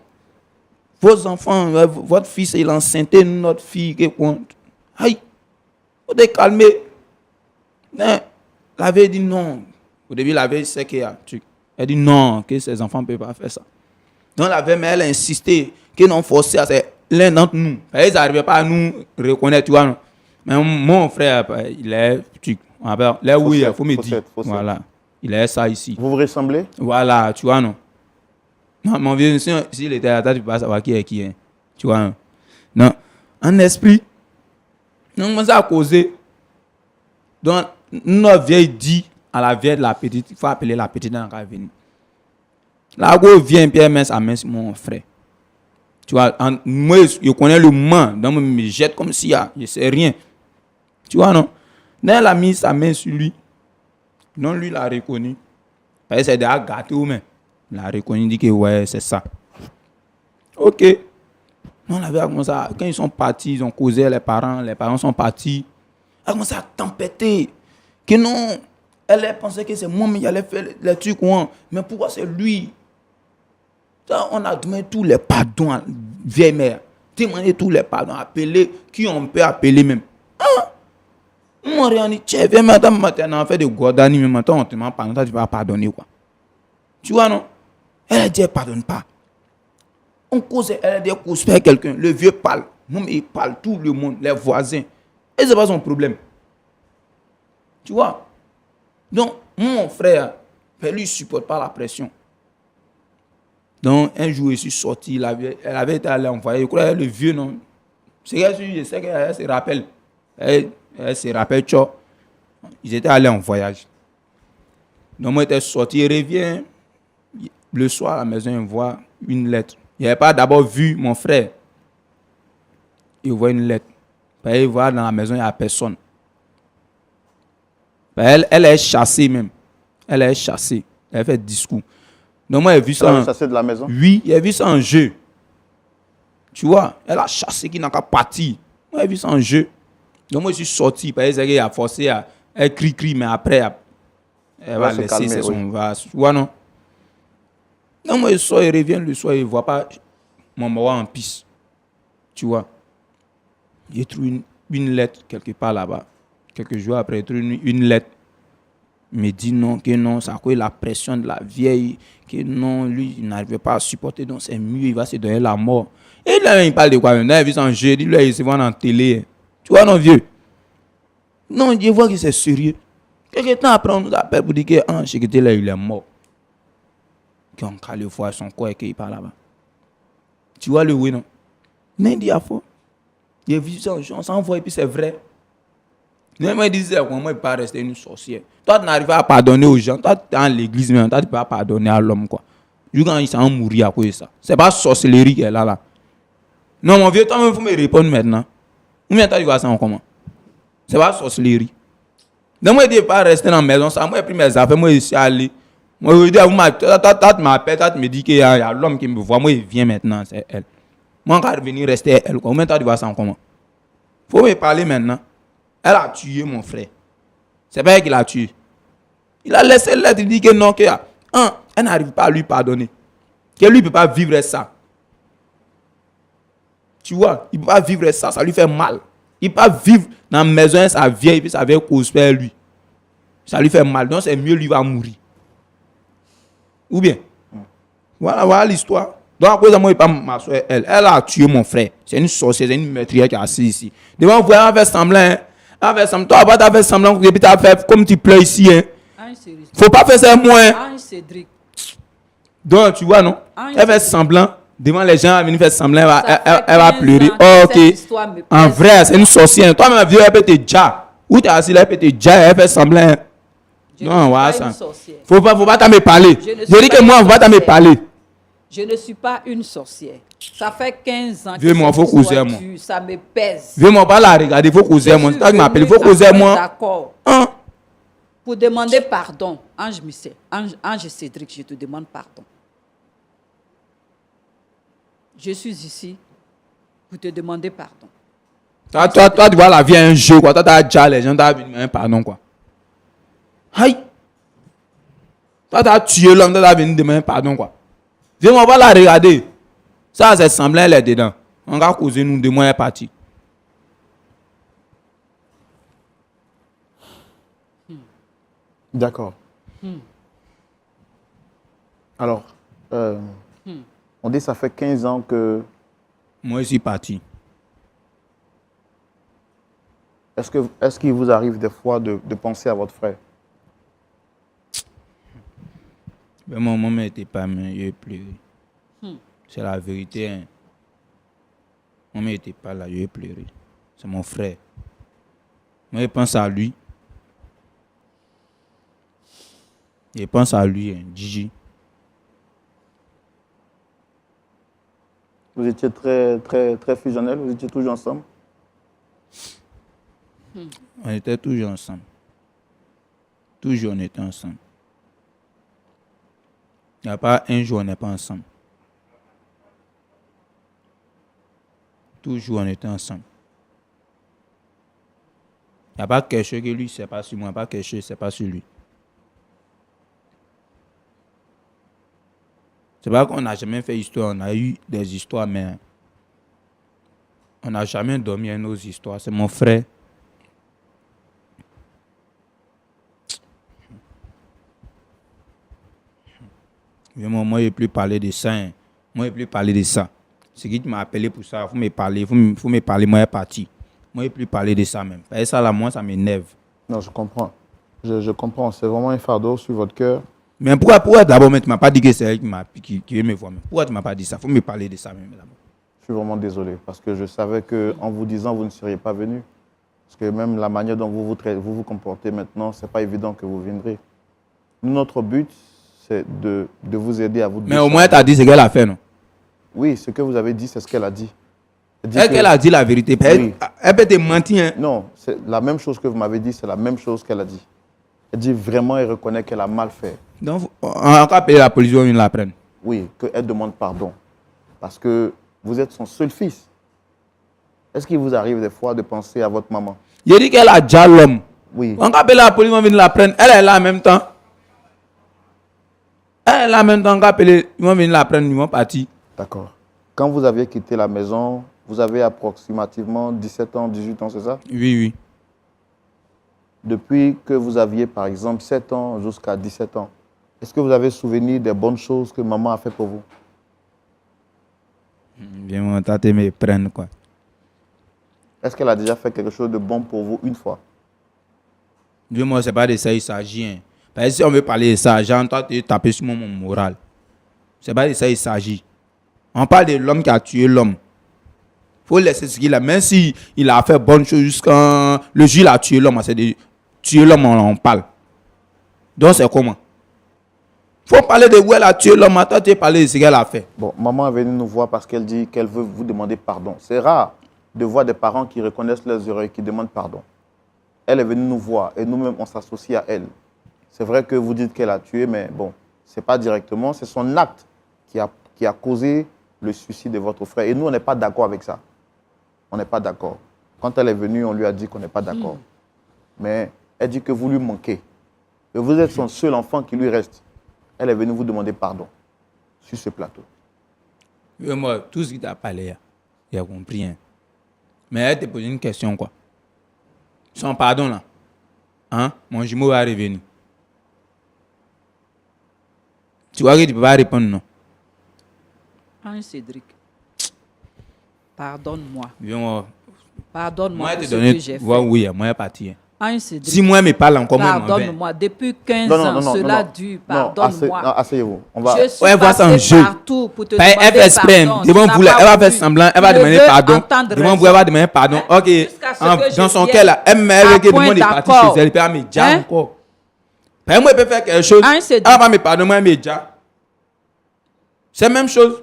vos enfants, votre fils est enceinte, notre fille, que quoi. Aïe, vous devez calmer. La vieille dit non. Au début, la vieille sait qu'il y a un truc. Elle dit non, que ses enfants ne peuvent pas faire ça. Donc la vieille, mais elle a insisté que non, forcé à l'un d'entre nous. Ils n'arrivaient pas à nous reconnaître, tu vois. Non? Mais mon frère, il est petit. Là où il faut me dire. Voilà. Il est ça ici. Vous vous ressemblez? Voilà, tu vois, non. Non, mon vieux, s'il était à la table, tu ne peux pas savoir qui est. Tu vois, non. Non. En esprit, nous commençons à causer. Donc, notre vieille dit à la vieille de la petite, il faut appeler la petite dans la venir. Là, où vient Pierre Mens à Mens, mon frère. Tu vois, moi, je connais le moment, donc je me jette comme si je ne sais rien. Tu vois, non? Donc, elle a mis sa main sur lui. Non, lui, il l'a reconnu. Parce que c'est déjà gâté ou même. Il l'a reconnu, il dit que ouais, c'est ça. Ok. Non, la vieille a commencé à, quand ils sont partis, ils ont causé les parents sont partis. Elle a commencé à tempêter. Que non, elle pensait que c'est moi, mais il allait faire les trucs. Mais pourquoi c'est lui? Ça, on a demandé tous les pardons à vieille mère. Demandé tous les pardons. Appeler qui on peut appeler même. Ah! Moi, rien dit, tiens, viens, madame, maintenant, on fait de Godani, mais maintenant, on te demande pardon, tu vas pardonner, quoi. Tu vois, non? Elle a dit, elle ne pardonne pas. On cause, elle a dit, elle cause faire quelqu'un. Le vieux parle. Non, mais il parle, tout le monde, les voisins. Et c'est pas son problème. Tu vois? Donc, mon frère, lui, ne supporte pas la pression. Donc, un jour, je suis sorti, elle avait été allée envoyer. Je crois que le vieux, non? C'est que je sais qu'elle se rappelle. Elle se rappelle, ils étaient allés en voyage. Donc, moi, j'étais sorti, il revient. Le soir, à la maison, il voit une lettre. Il n'avait pas d'abord vu mon frère. Il voit une lettre. Il voit dans la maison, il n'y a personne. Elle est chassée même. Elle est chassée. Elle fait discours. Donc, moi, j'ai vu ça. Elle a chassé de la maison? Oui, j'ai vu ça en jeu. Tu vois, elle a chassé qui n'a qu'à partir. Moi, j'ai vu ça en jeu. Donc, moi, je suis sorti. Parce qu'elle a forcé à. Elle crie, mais après, elle va laisser calmer, son vase. Tu vois, non? Donc, moi, je sors, il revient le soir, il ne voit pas mon mari en piste. Tu vois? J'ai trouvé une lettre quelque part là-bas. Quelques jours après, j'ai trouvé une lettre. Il me dit non, que non, ça a cause la pression de la vieille, que non, lui, il n'arrivait pas à supporter, donc c'est mieux, il va se donner la mort. Et là, il parle de quoi? Il a vu ça en jeu, lui, il se voit en télé. Tu vois, non, vieux? Non, je vois que c'est sérieux. Quelques temps après, on nous appelle pour dire que Chekete, là, il est mort. Qu'on calme voir son corps et qu'il parle là-bas. Tu vois le oui, non? Mais il dit à fond. Il a vu ça, on s'envoie et puis c'est vrai. Moi, il disait, moi, il ne peut pas rester une sorcière. Toi, tu n'arrives pas à pardonner aux gens. Toi, tu es dans l'église, mais toi, tu ne peux pas pardonner à l'homme, quoi. Du coup, quand il s'en mourir à cause de ça. Ce n'est pas sorcellerie qu'elle a là. Non, mon vieux, toi-même, il faut me répondre maintenant. Combien de temps tu vois ça en comment? Ce n'est pas sorcellerie. Donc, moi, je ne peux pas rester dans la maison. Ça, moi, j'ai pris mes affaires, moi, je suis allé. Moi, je dis, toi, tu m'appelles, toi, tu me dis qu'il y a l'homme qui me voit. Moi, il vient maintenant, c'est elle. Moi, quand je vais venir rester elle, combien de temps tu vois ça en comment? Il faut me parler maintenant. Elle a tué mon frère. C'est pas elle qui l'a tué. Il a laissé l'être, il dit que non, elle n'arrive pas à lui pardonner. Que lui ne peut pas vivre ça. Tu vois, il ne peut pas vivre ça, ça lui fait mal. Il ne peut pas vivre dans la maison, sa vieille, puis sa vieille cause père lui. Ça lui fait mal, donc c'est mieux, lui va mourir. Ou bien, voilà l'histoire. Donc, à cause de moi, il pas ma soeur, elle a tué mon frère. C'est une sorcière, c'est une meurtrière qui est assise ici. Devant vous, elle va faire semblant. Toi, tu as fait semblant, et puis tu as fait comme tu pleures ici. Hein. Ange Cédric. Faut pas faire ça moins. Ange Cédric. Donc, tu vois, non? Ange Elle fait Cédric. semblant. Devant les gens, elle va venir faire semblant. Ça fait Elle va 15 pleurer. ans que Oh, cette ok. histoire me En pèse. vrai, c'est une sorcière. Toi-même, vieux, elle peut te dire. Où tu es assis là, elle peut te dire. Elle fait semblant. Je ne Non, suis voilà pas ça. une sorcière. Faut pas t'en me parler. Je ne Je suis dis pas que moi, une faut pas t'en me sorcière. parler. Je ne suis pas une sorcière. Ça fait 15 ans que Vieux, moi, cette faut histoire causer, moi. dure, ça me pèse. Viens-moi pas la regarder. Faut causer, moi. C'est toi qui m'appelle. Faut causer, moi. D'accord. Hein? Pour demander pardon, Ange Cédric, je te demande pardon. Je suis ici pour te demander pardon. Toi, tu vois la vie est un jeu, quoi. Toi, t'as déjà les gens, t'as venu, pardon, quoi. Aïe! Toi, t'as tué l'homme, t'as venu demander pardon, quoi. Viens-moi pas la regarder. Ça, c'est semblant, elle est dedans. On va causer nous, de moi, elle est partie. D'accord. Alors, on dit que ça fait 15 ans que... Moi, je suis parti. Est-ce qu'il vous arrive des fois de penser à votre frère? Mais mon maman n'était pas, mais je pleuré. C'est la vérité. Hein. Maman n'était pas là, je pleuré. C'est mon frère. Moi, je pense à lui. Je pense à lui, hein, Gigi. Vous étiez très, très, très fusionnels, vous étiez toujours ensemble? On était toujours ensemble. Toujours on était ensemble. Il n'y a pas un jour on n'est pas ensemble. Toujours on était ensemble. Il n'y a pas quelque chose que lui, c'est pas sur moi. Pas quelque chose, c'est pas sur lui. C'est pas qu'on n'a jamais fait histoire. On a eu des histoires, mais on n'a jamais dormi à nos histoires. C'est mon frère. Moi, je ne plus parler de ça. Hein. Moi, je ne plus parler de ça. C'est qui m'a appelé pour ça. Il faut me parler. Faut me parler. Moi, je suis parti. Moi, je ne plus parler de ça même. Et ça, là, moi, ça m'énerve. Non, je comprends. Je comprends. C'est vraiment un fardeau sur votre cœur. Mais pourquoi d'abord, tu ne m'as pas dit que c'est elle qui veut me voir. Pourquoi tu ne m'as pas dit ça? Il faut me parler de ça même d'abord. Je suis vraiment désolé parce que je savais qu'en vous disant, vous ne seriez pas venu. Parce que même la manière dont vous vous comportez maintenant, ce n'est pas évident que vous viendrez. Notre but, c'est de vous aider à vous Mais au moins, tu as dit ce qu'elle a fait, non? Oui, ce que vous avez dit, c'est ce qu'elle a dit. Elle a dit la vérité. Oui. Elle peut te mentir. Hein. Non, c'est la même chose que vous m'avez dit, c'est la même chose qu'elle a dit. Elle dit vraiment, elle reconnaît qu'elle a mal fait. Donc, on va appeler la police, on la prenne. Oui, qu'elle demande pardon. Parce que vous êtes son seul fils. Est-ce qu'il vous arrive des fois de penser à votre maman? Il dit qu'elle a déjà l'homme. Oui. On va appeler la police, on vient la prendre. Elle est là en même temps. Elle est là en même temps. On va appeler, ils vont venir la prendre, ils vont partir. D'accord. Quand vous aviez quitté la maison, vous avez approximativement 17 ans, 18 ans, c'est ça? Oui, oui. Depuis que vous aviez, par exemple, 7 ans jusqu'à 17 ans, est-ce que vous avez souvenir des bonnes choses que maman a fait pour vous? Bien, mon tante me prenne, quoi. Est-ce qu'elle a déjà fait quelque chose de bon pour vous une fois? Dieu, moi, c'est pas de ça il s'agit. Hein. Parce que si on veut parler de ça, j'entends te taper sur mon moral. C'est pas de ça il s'agit. On parle de l'homme qui a tué l'homme. Il faut laisser ce qu'il a. Même s'il a fait bonne chose jusqu'à... Le jour il a tué l'homme, c'est de tuer l'homme, on parle. Donc c'est comment? Il faut parler de où elle a tué l'homme. Attends, tu parler de ce qu'elle a fait. Bon, maman est venue nous voir parce qu'elle dit qu'elle veut vous demander pardon. C'est rare de voir des parents qui reconnaissent leurs erreurs et qui demandent pardon. Elle est venue nous voir et nous-mêmes, on s'associe à elle. C'est vrai que vous dites qu'elle a tué, mais bon, ce n'est pas directement. C'est son acte qui a causé le suicide de votre frère. Et nous, on n'est pas d'accord avec ça. On n'est pas d'accord. Quand elle est venue, on lui a dit qu'on n'est pas d'accord. Mais elle dit que vous lui manquez. Et vous êtes son seul enfant qui lui reste. Elle est venue vous demander pardon sur ce plateau. Oui, moi, tout ce que tu as parlé, il a compris. Hein. Mais elle te pose une question, quoi. Son pardon, là. Hein? Mon jumeau va revenir. Tu vois que tu ne peux pas répondre, non? Ange Cédric, pardonne-moi. Viens, moi. Pardonne-moi Moi, pour te ce donner. que j'ai fait. Oui, moi, je suis parti. Hein. Hein, Cédric, Si moi, me parle encore, moi, pardonne-moi. Depuis 15 Non, non, ans, non, non, cela non. dure. Non, Pardonne-moi. asseyez-vous. On va... Je suis Ouais, voilà, c'est un passé jeu. partout pour te Elle demander fait exprès. pardon. Devant Tu vous, n'as là, pas elle va faire voulu. semblant, elle va Tu demander veux pardon. entendre Devant vous, raison. elle va demander pardon. Hein? Ok. Jusqu'à ce que Dans je son vienne cas, là, elle me à dit que le point monde est parti d'accord. chez elle. Elle peut me dire Hein? encore. Moi, elle peut faire quelque chose. Hein, c'est Elle va pas me pardonner, moi, elle me dit. C'est la même chose.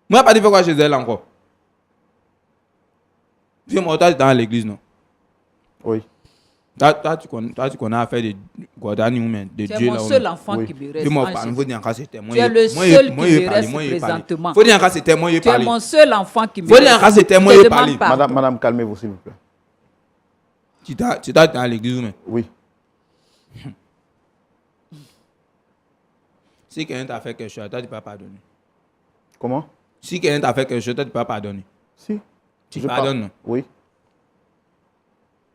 Moi, elle pas dit faire quoi chez elle encore. Puis moi, toi, tu es dans l'église, non? Oui. Toi, tu connais à faire des Guadani ou même de Tu es Dieu. mon là, seul ou- enfant Oui. qui me Puis reste. moi, Hein, il faut dire encore c'était moi. Tu es le seul qui me reste présentement. Faut dire encore c'était moi, il Tu es parle. mon seul enfant qui me Faut dire encore reste. c'était moi, Je il te parle. demande pardon. Madame, calmez-vous, s'il vous plaît. Tu t'as dans l'église ou même? Oui. Si quelqu'un t'a fait quelque chose, toi, tu peux pas pardonner. Comment? Si quelqu'un t'a fait quelque chose, toi, tu peux pas pardonner. Si. Tu Je pardonnes, parle. non? Oui.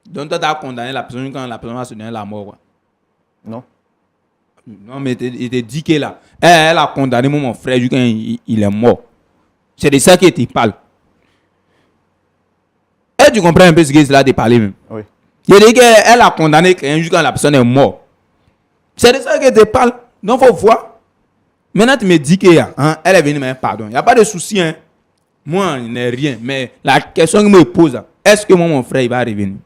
Donc, toi, tu as condamné la personne quand la personne va se donner la mort, quoi. Non. Non, mais il te dit qu'elle a. Elle a condamné mon frère quand il est mort. C'est de ça qu'il te parle. Et tu comprends un peu ce que c'est là de parler même. Oui. Il dit qu'elle a condamné quelqu'un quand la personne est morte. C'est de ça qu'elle te parle. Donc, il faut voir. Maintenant, tu me dis qu'elle est venue me pardon. Il n'y a pas de souci. Hein. Moi, il n'est rien. Mais la question que je me pose, est-ce que moi, mon frère, il va revenir?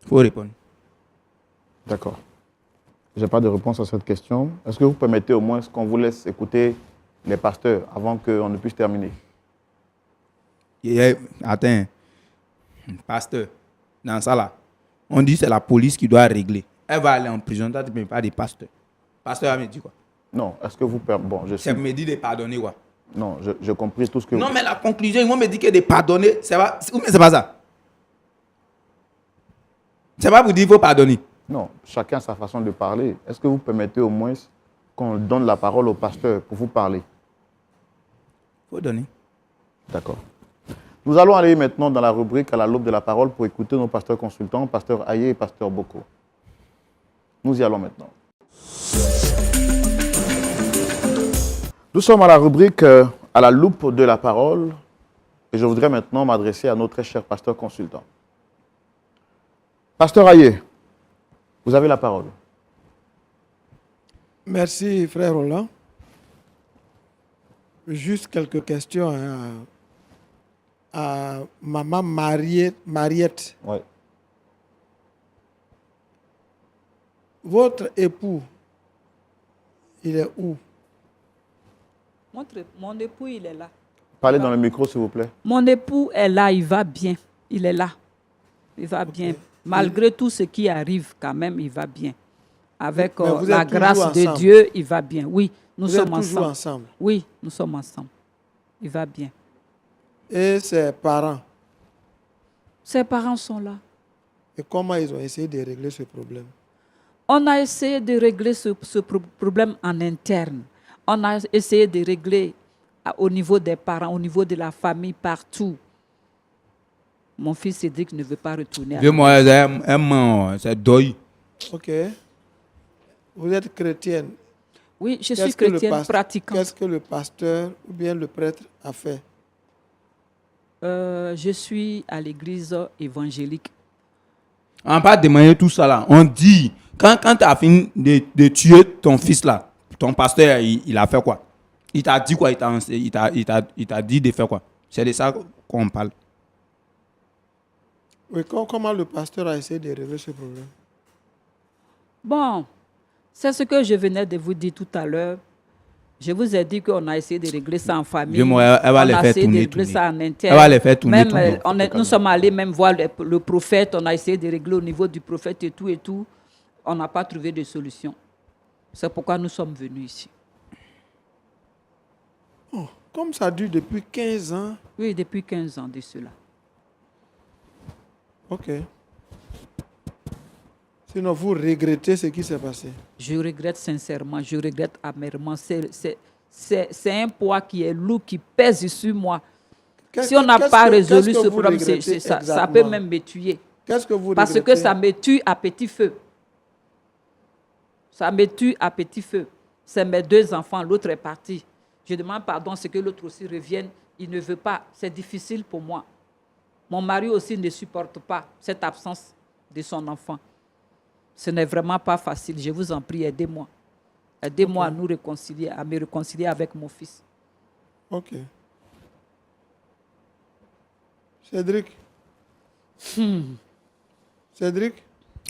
Il faut répondre. D'accord. Je n'ai pas de réponse à cette question. Est-ce que vous permettez au moins qu'on vous laisse écouter les pasteurs avant qu'on ne puisse terminer? Attends, pasteur, dans ça là, on dit que c'est la police qui doit régler. Elle va aller en prison, toi tu ne peux pas des pasteurs. Pasteur va me dire quoi? Non. Est-ce que vous... Bon, je suis... C'est me dit de pardonner quoi? Non, je compris tout ce que Non, mais la conclusion, ils vont me dire que de pardonner, c'est pas... Ou bien c'est pas ça? C'est pas pour dire qu'il faut pardonner. Non, chacun a sa façon de parler. Est-ce que vous permettez au moins qu'on donne la parole au pasteur pour vous parler? Il faut donner. D'accord. Nous allons aller maintenant dans la rubrique à la l'aube de la parole pour écouter nos pasteurs consultants, pasteur Aye et pasteur Boko. Nous y allons maintenant. Nous sommes à la rubrique à la loupe de la parole et je voudrais maintenant m'adresser à nos très chers pasteurs consultants. Pasteur Aye, vous avez la parole. Merci, frère Roland. Juste quelques questions à maman Mariette. Oui. Votre époux, il est où? Mon époux, il est là. Parlez dans le micro, s'il vous plaît. Mon époux est là, il va bien. Il est là. Il va bien. Malgré tout ce qui arrive, quand même, il va bien. Avec Mais vous la êtes toujours grâce de ensemble? Dieu, il va bien. Oui, nous Vous sommes êtes toujours ensemble. ensemble. Oui, nous sommes ensemble. Il va bien. Et ses parents, Ses parents sont là. et comment ils ont essayé de régler ce problème? On a essayé de régler ce problème en interne. On a essayé de régler au niveau des parents, au niveau de la famille, partout. Mon fils Cédric ne veut pas retourner à la Moi, c'est deuil. Ok. Vous êtes chrétienne. Oui, je suis Qu'est-ce que le chrétienne pasteur- pratiquante. Qu'est-ce que le pasteur ou bien le prêtre a fait? Je suis à l'église évangélique. On va pas demander tout ça là. On dit, quand tu as fini de tuer ton fils là, ton pasteur, il a fait quoi? Il t'a dit quoi? Il t'a dit de faire quoi? C'est de ça qu'on parle. Oui, comment le pasteur a essayé de régler ce problème? Bon, c'est ce que je venais de vous dire tout à l'heure. Je vous ai dit qu'on a essayé de régler ça en famille. Dis-moi, elle va on les a faire essayé de tourner, régler tourner. ça en interne. Elle va les faire tourner, Même, tourner. nous sommes allés même voir le prophète. On a essayé de régler au niveau du prophète et tout et tout. On n'a pas trouvé de solution. C'est pourquoi nous sommes venus ici. Oh, comme ça dure depuis 15 ans. Oui, depuis 15 ans de cela. Ok. Sinon, vous regrettez ce qui s'est passé. Je regrette sincèrement, je regrette amèrement. C'est un poids qui est lourd, qui pèse sur moi. Si on n'a pas résolu ce problème, ça peut même me tuer. Qu'est-ce que vous Parce regrettez? que ça me tue à petit feu. Ça me tue à petit feu. C'est mes deux enfants, l'autre est parti. Je demande pardon, c'est que l'autre aussi revienne. Il ne veut pas. C'est difficile pour moi. Mon mari aussi ne supporte pas cette absence. de son enfant. Ce n'est vraiment pas facile. Je vous en prie, aidez-moi. Aidez-moi à nous réconcilier, à me réconcilier avec mon fils. Ok. Cédric. Cédric,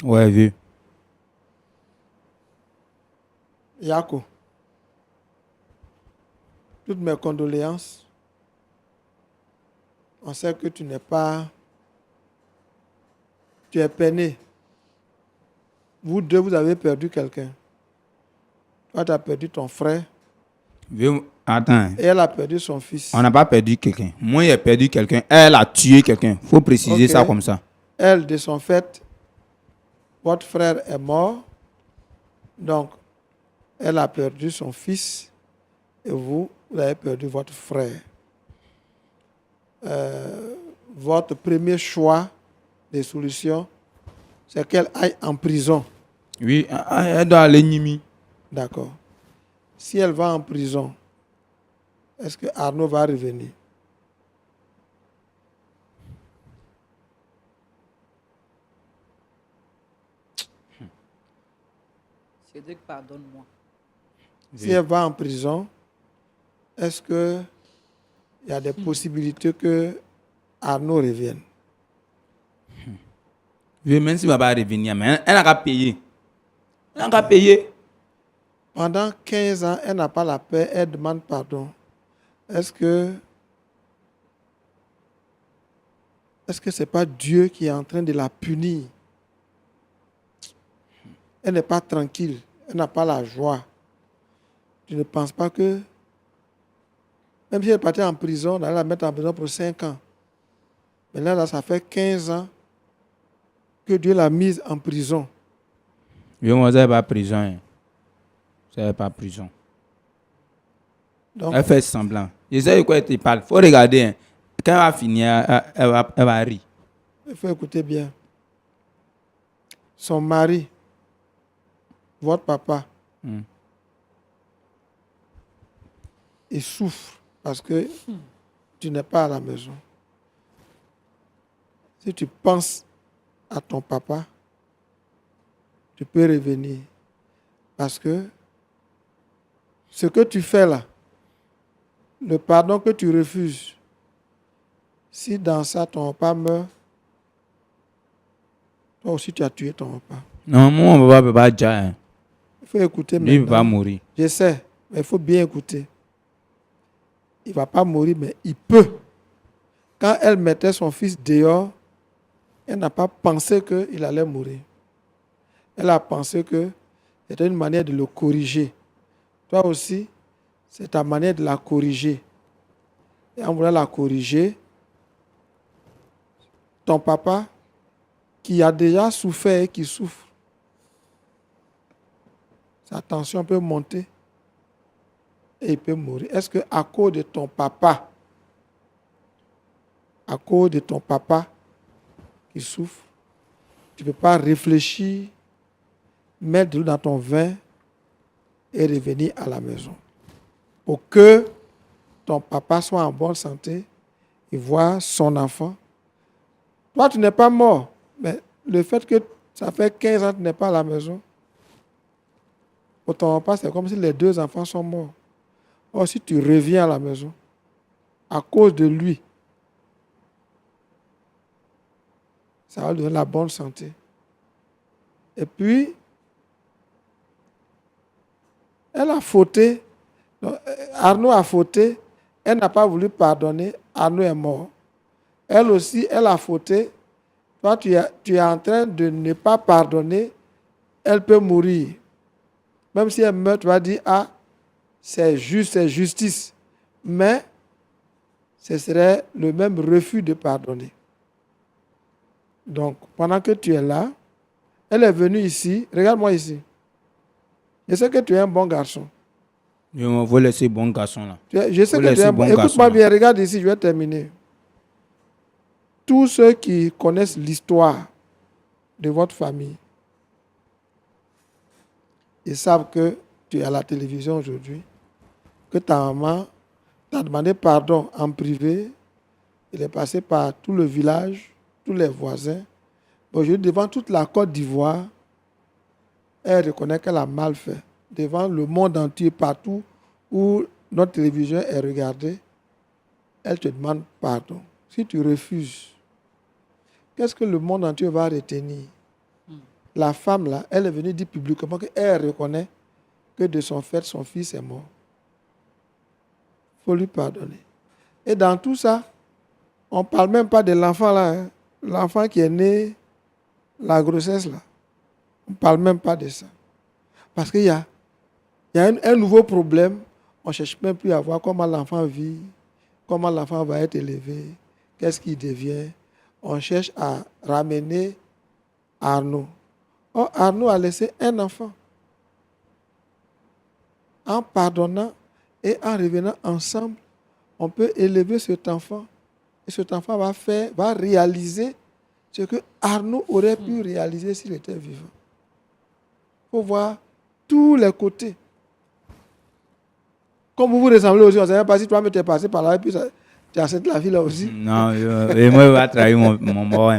Ouais, vieux. Yako. Toutes mes condoléances. On sait que tu n'es pas... Tu es peiné. Vous deux, vous avez perdu quelqu'un. Toi, tu as perdu ton frère Vieux, attends. et elle a perdu son fils. On n'a pas perdu quelqu'un. Moi, j'ai perdu quelqu'un. Elle a tué quelqu'un. Faut préciser Ok. ça comme ça. Elle, de son fait, votre frère est mort. Donc, elle a perdu son fils et vous avez perdu votre frère. Votre premier choix de solution, c'est qu'elle aille en prison. Oui, elle doit aller Nimi. D'accord. Si elle va en prison, est-ce que Arnaud va revenir? Cédric, pardonne-moi. Si elle va en prison, est-ce que il y a des possibilités que Arnaud revienne? Oui, même si elle va pas revenir, mais elle n'a qu'à payer. Elle n'a qu'à payer. Pendant 15 ans, elle n'a pas la paix, elle demande pardon. Est-ce que ce n'est pas Dieu qui est en train de la punir? Elle n'est pas tranquille, elle n'a pas la joie. Tu ne penses pas que, même si elle partait en prison, on allait la mettre en prison pour 5 ans. Mais là, ça fait 15 ans que Dieu l'a mise en prison. Oui, moi, ça n'est pas prison. Hein. Ça n'est pas prison. Donc, Elle fait semblant. Je sais de quoi elle te parle. Il faut regarder. Hein. Quand elle va finir, elle va rire. il faut écouter bien. Son mari, votre papa, il souffre parce que tu n'es pas à la maison. Si tu penses à ton papa, tu peux revenir. Parce que ce que tu fais là, le pardon que tu refuses, si dans ça ton papa meurt, toi aussi tu as tué ton papa. Non, moi, mon papa ne peut pas déjà. Hein. Il faut écouter Lui, il ne peut pas maintenant. mourir. Je sais, mais il faut bien écouter. Il ne va pas mourir, mais il peut. Quand elle mettait son fils dehors, elle n'a pas pensé qu'il allait mourir. Elle a pensé que c'était une manière de le corriger. Toi aussi, c'est ta manière de la corriger. Et en voulant la corriger, ton papa, qui a déjà souffert et qui souffre, sa tension peut monter et il peut mourir. Est-ce qu'à cause de ton papa, qui souffre, tu ne peux pas réfléchir, mettre de l'eau dans ton vin et revenir à la maison pour que ton papa soit en bonne santé et voit son enfant? Toi, tu n'es pas mort, mais le fait que ça fait 15 ans que tu n'es pas à la maison, pour ton papa, c'est comme si les deux enfants sont morts. Or, si tu reviens à la maison, à cause de lui, ça va lui donner la bonne santé. Et puis, elle a fauté. Arnaud a fauté. Elle n'a pas voulu pardonner. Arnaud est mort. Elle aussi, elle a fauté. Toi, tu es en train de ne pas pardonner. Elle peut mourir. Même si elle meurt, tu vas dire, ah, c'est juste, c'est justice. Mais ce serait le même refus de pardonner. Donc, pendant que tu es là, elle est venue ici. Regarde-moi ici. Je sais que tu es un bon garçon. Je vais laisser bon garçon là. Je sais que tu es un bon garçon. Écoute-moi bien, regarde ici, je vais terminer. Tous ceux qui connaissent l'histoire de votre famille, ils savent que tu es à la télévision aujourd'hui, que ta maman t'a demandé pardon en privé. Il est passé par tout le village, tous les voisins. Aujourd'hui, devant toute la Côte d'Ivoire, elle reconnaît qu'elle a mal fait. Devant le monde entier, partout où notre télévision est regardée, elle te demande pardon. Si tu refuses, qu'est-ce que le monde entier va retenir? La femme, là, elle est venue dire publiquement qu'elle reconnaît que de son fait, son fils est mort. Il faut lui pardonner. Et dans tout ça, on ne parle même pas de l'enfant là. Hein. L'enfant qui est né, la grossesse là. On ne parle même pas de ça. Parce qu'il y a un nouveau problème. On ne cherche même plus à voir comment l'enfant vit, comment l'enfant va être élevé, qu'est-ce qu'il devient. On cherche à ramener Arnaud. Or, Arnaud a laissé un enfant. En pardonnant et en revenant ensemble, on peut élever cet enfant. Et cet enfant va réaliser ce que Arnaud aurait pu réaliser s'il était vivant. Il faut voir tous les côtés. Comme vous vous ressemblez aussi, on ne sait pas si toi tu es passé par là et puis tu acceptes la vie là aussi. Non, et moi, je vais trahir mon boy.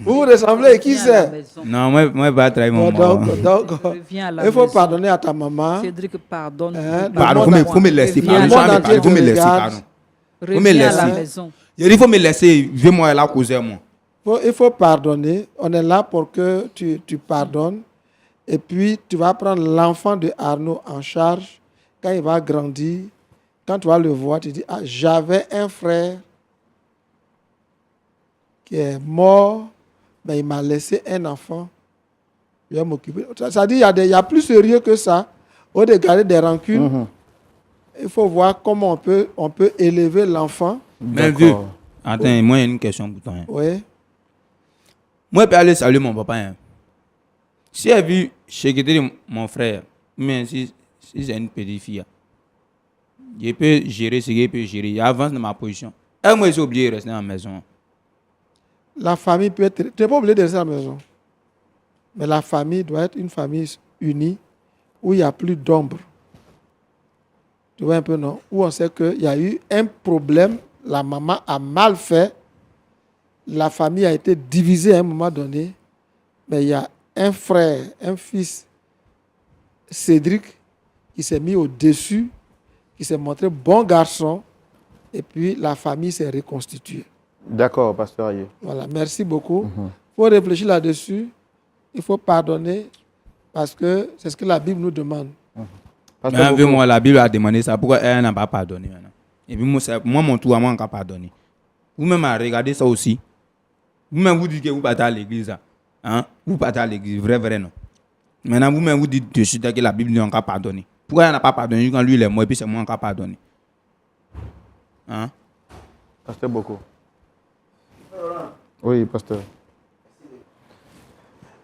Vous vous ressemblez, qui c'est? Non, moi, je vais trahir mon boy. Donc, il faut pardonner à ta maman. Cédric, pardonne. Pardon, il faut me laisser parler. Il faut me laisser parler. Reviens à la maison. Il faut me laisser, viens-moi là causer moi. Il faut pardonner. On est là pour que tu pardonnes. Et puis, tu vas prendre l'enfant de Arnaud en charge. Quand il va grandir, quand tu vas le voir, tu dis, ah, j'avais un frère qui est mort, mais il m'a laissé un enfant. Je vais m'occuper. Ça dit, il y a plus sérieux que ça. Au lieu de garder des rancunes, il faut voir comment on peut élever l'enfant. Mais vieux, attends, moi, j'ai une question pour toi. Oui. Moi, je peux aller saluer mon papa. Hein. Si elle a vu chez mon frère, mais si c'est une petite fille, je peux gérer ce que je peux gérer. J'avance dans ma position. Et moi, j'ai oublié de rester à la maison. La famille peut être... Tu n'es pas obligé de rester à la maison. Mais la famille doit être une famille unie où il n'y a plus d'ombre. Tu vois un peu, non? Où on sait qu'il y a eu un problème, la maman a mal fait, la famille a été divisée à un moment donné, mais il y a un frère, un fils, Cédric, qui s'est mis au-dessus, qui s'est montré bon garçon, et puis la famille s'est reconstituée. D'accord, pasteur Aye. Voilà, merci beaucoup. Il faut réfléchir là-dessus, il faut pardonner, parce que c'est ce que la Bible nous demande. Mais moi, la Bible a demandé ça, pourquoi elle n'a pas pardonné maintenant? Et puis moi, mon tour, moi, je n'ai pas pardonné. Vous-même, regardez ça aussi. Vous-même, vous dites que vous partez à l'église. Hein? Vous partez à l'église, vrai, non. Maintenant, vous-même, vous dites dessus que la Bible n'a pas pardonné. Pourquoi elle n'a pas pardonné quand lui, il est mort et puis c'est moi qui n'ai pas pardonné? Hein? Pasteur Boko. Oui, pasteur.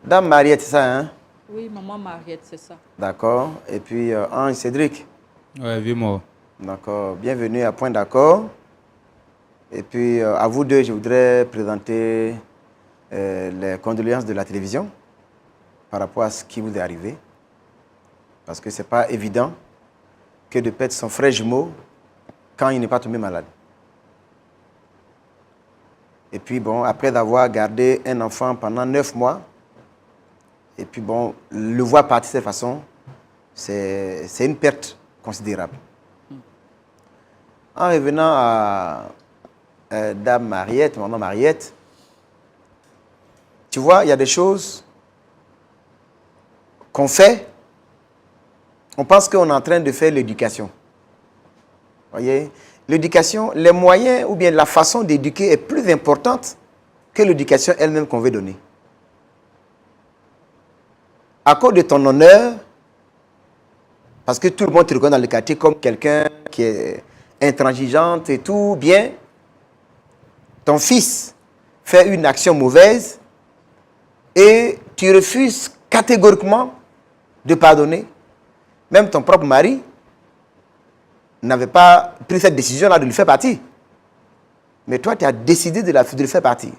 Dame Mariette, c'est ça, hein? Oui, maman Mariette, c'est ça. D'accord. Et puis, Ange Cédric. Oui, vieux-moi. D'accord. Bienvenue à Point d'accord. Et puis, à vous deux, je voudrais présenter les condoléances de la télévision par rapport à ce qui vous est arrivé. Parce que ce n'est pas évident que de perdre son frère jumeau quand il n'est pas tombé malade. Et puis, bon, après d'avoir gardé un enfant pendant 9 mois, et puis, bon, le voir partir de cette façon, c'est une perte considérable. En revenant à Dame Mariette, maman Mariette, tu vois, il y a des choses qu'on fait, on pense qu'on est en train de faire l'éducation. Vous voyez, l'éducation, les moyens ou bien la façon d'éduquer est plus importante que l'éducation elle-même qu'on veut donner. À cause de ton honneur, parce que tout le monde te reconnaît dans le quartier comme quelqu'un qui est intransigeante et tout, bien, ton fils fait une action mauvaise et tu refuses catégoriquement de pardonner. Même ton propre mari n'avait pas pris cette décision-là de lui faire partir. Mais toi, tu as décidé de le faire partir.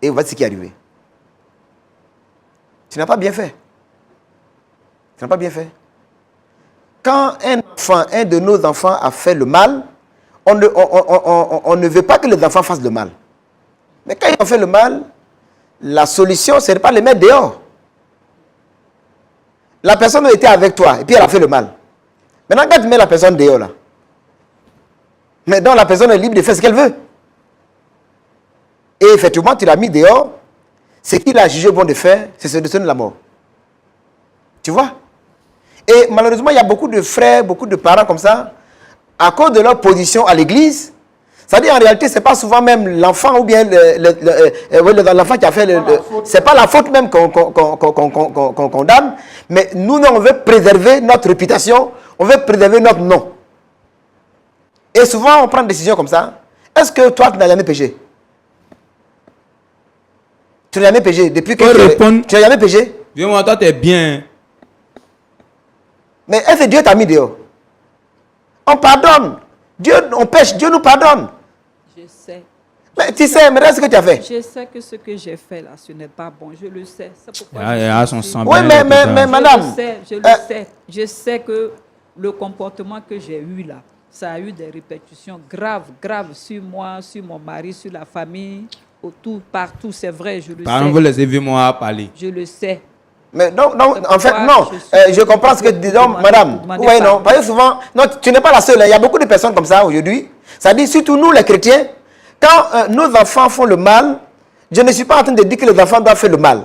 Et voici ce qui est arrivé. Tu n'as pas bien fait. Tu n'as pas bien fait. Quand un de nos enfants a fait le mal, on ne veut pas que les enfants fassent le mal. Mais quand ils ont fait le mal, la solution, ce n'est pas les mettre dehors. La personne était avec toi et puis elle a fait le mal. Maintenant, quand tu mets la personne dehors là, mais donc la personne est libre de faire ce qu'elle veut. Et effectivement, tu l'as mis dehors. Ce qu'il a jugé bon de faire, c'est se donner la mort. Tu vois? Et malheureusement, il y a beaucoup de frères, beaucoup de parents comme ça, à cause de leur position à l'église. C'est-à-dire, en réalité, ce n'est pas souvent même l'enfant ou bien l'enfant qui a fait c'est pas la faute même qu'on condamne, mais nous, on veut préserver notre réputation, on veut préserver notre nom. Et souvent, on prend une décision comme ça. Est-ce que toi, tu n'as jamais péché? Tu n'as jamais péché depuis que tu n'as jamais péché? Viens-moi, toi, tu es bien. Mais est-ce que Dieu t'a mis dehors? On pardonne. Dieu, on pêche, Dieu nous pardonne. Je sais. Mais tu sais, mais regarde ce que tu as fait. Je sais que ce que j'ai fait là, ce n'est pas bon. Je le sais. C'est pourquoi Il y a son sang. Oui, mais madame. Je le sais. Je sais que le comportement que j'ai eu là, ça a eu des répercussions graves sur moi, sur mon mari, sur la famille, autour, partout. C'est vrai, je le sais. Par exemple, vous laissez moi parler. Je le sais. Mais non, en fait, non. Je comprends ce que tu dis, madame. Oui, non. Parce que souvent, non, tu n'es pas la seule. Il y a beaucoup de personnes comme ça aujourd'hui. Ça dit, surtout nous, les chrétiens, quand nos enfants font le mal, je ne suis pas en train de dire que les enfants doivent faire le mal.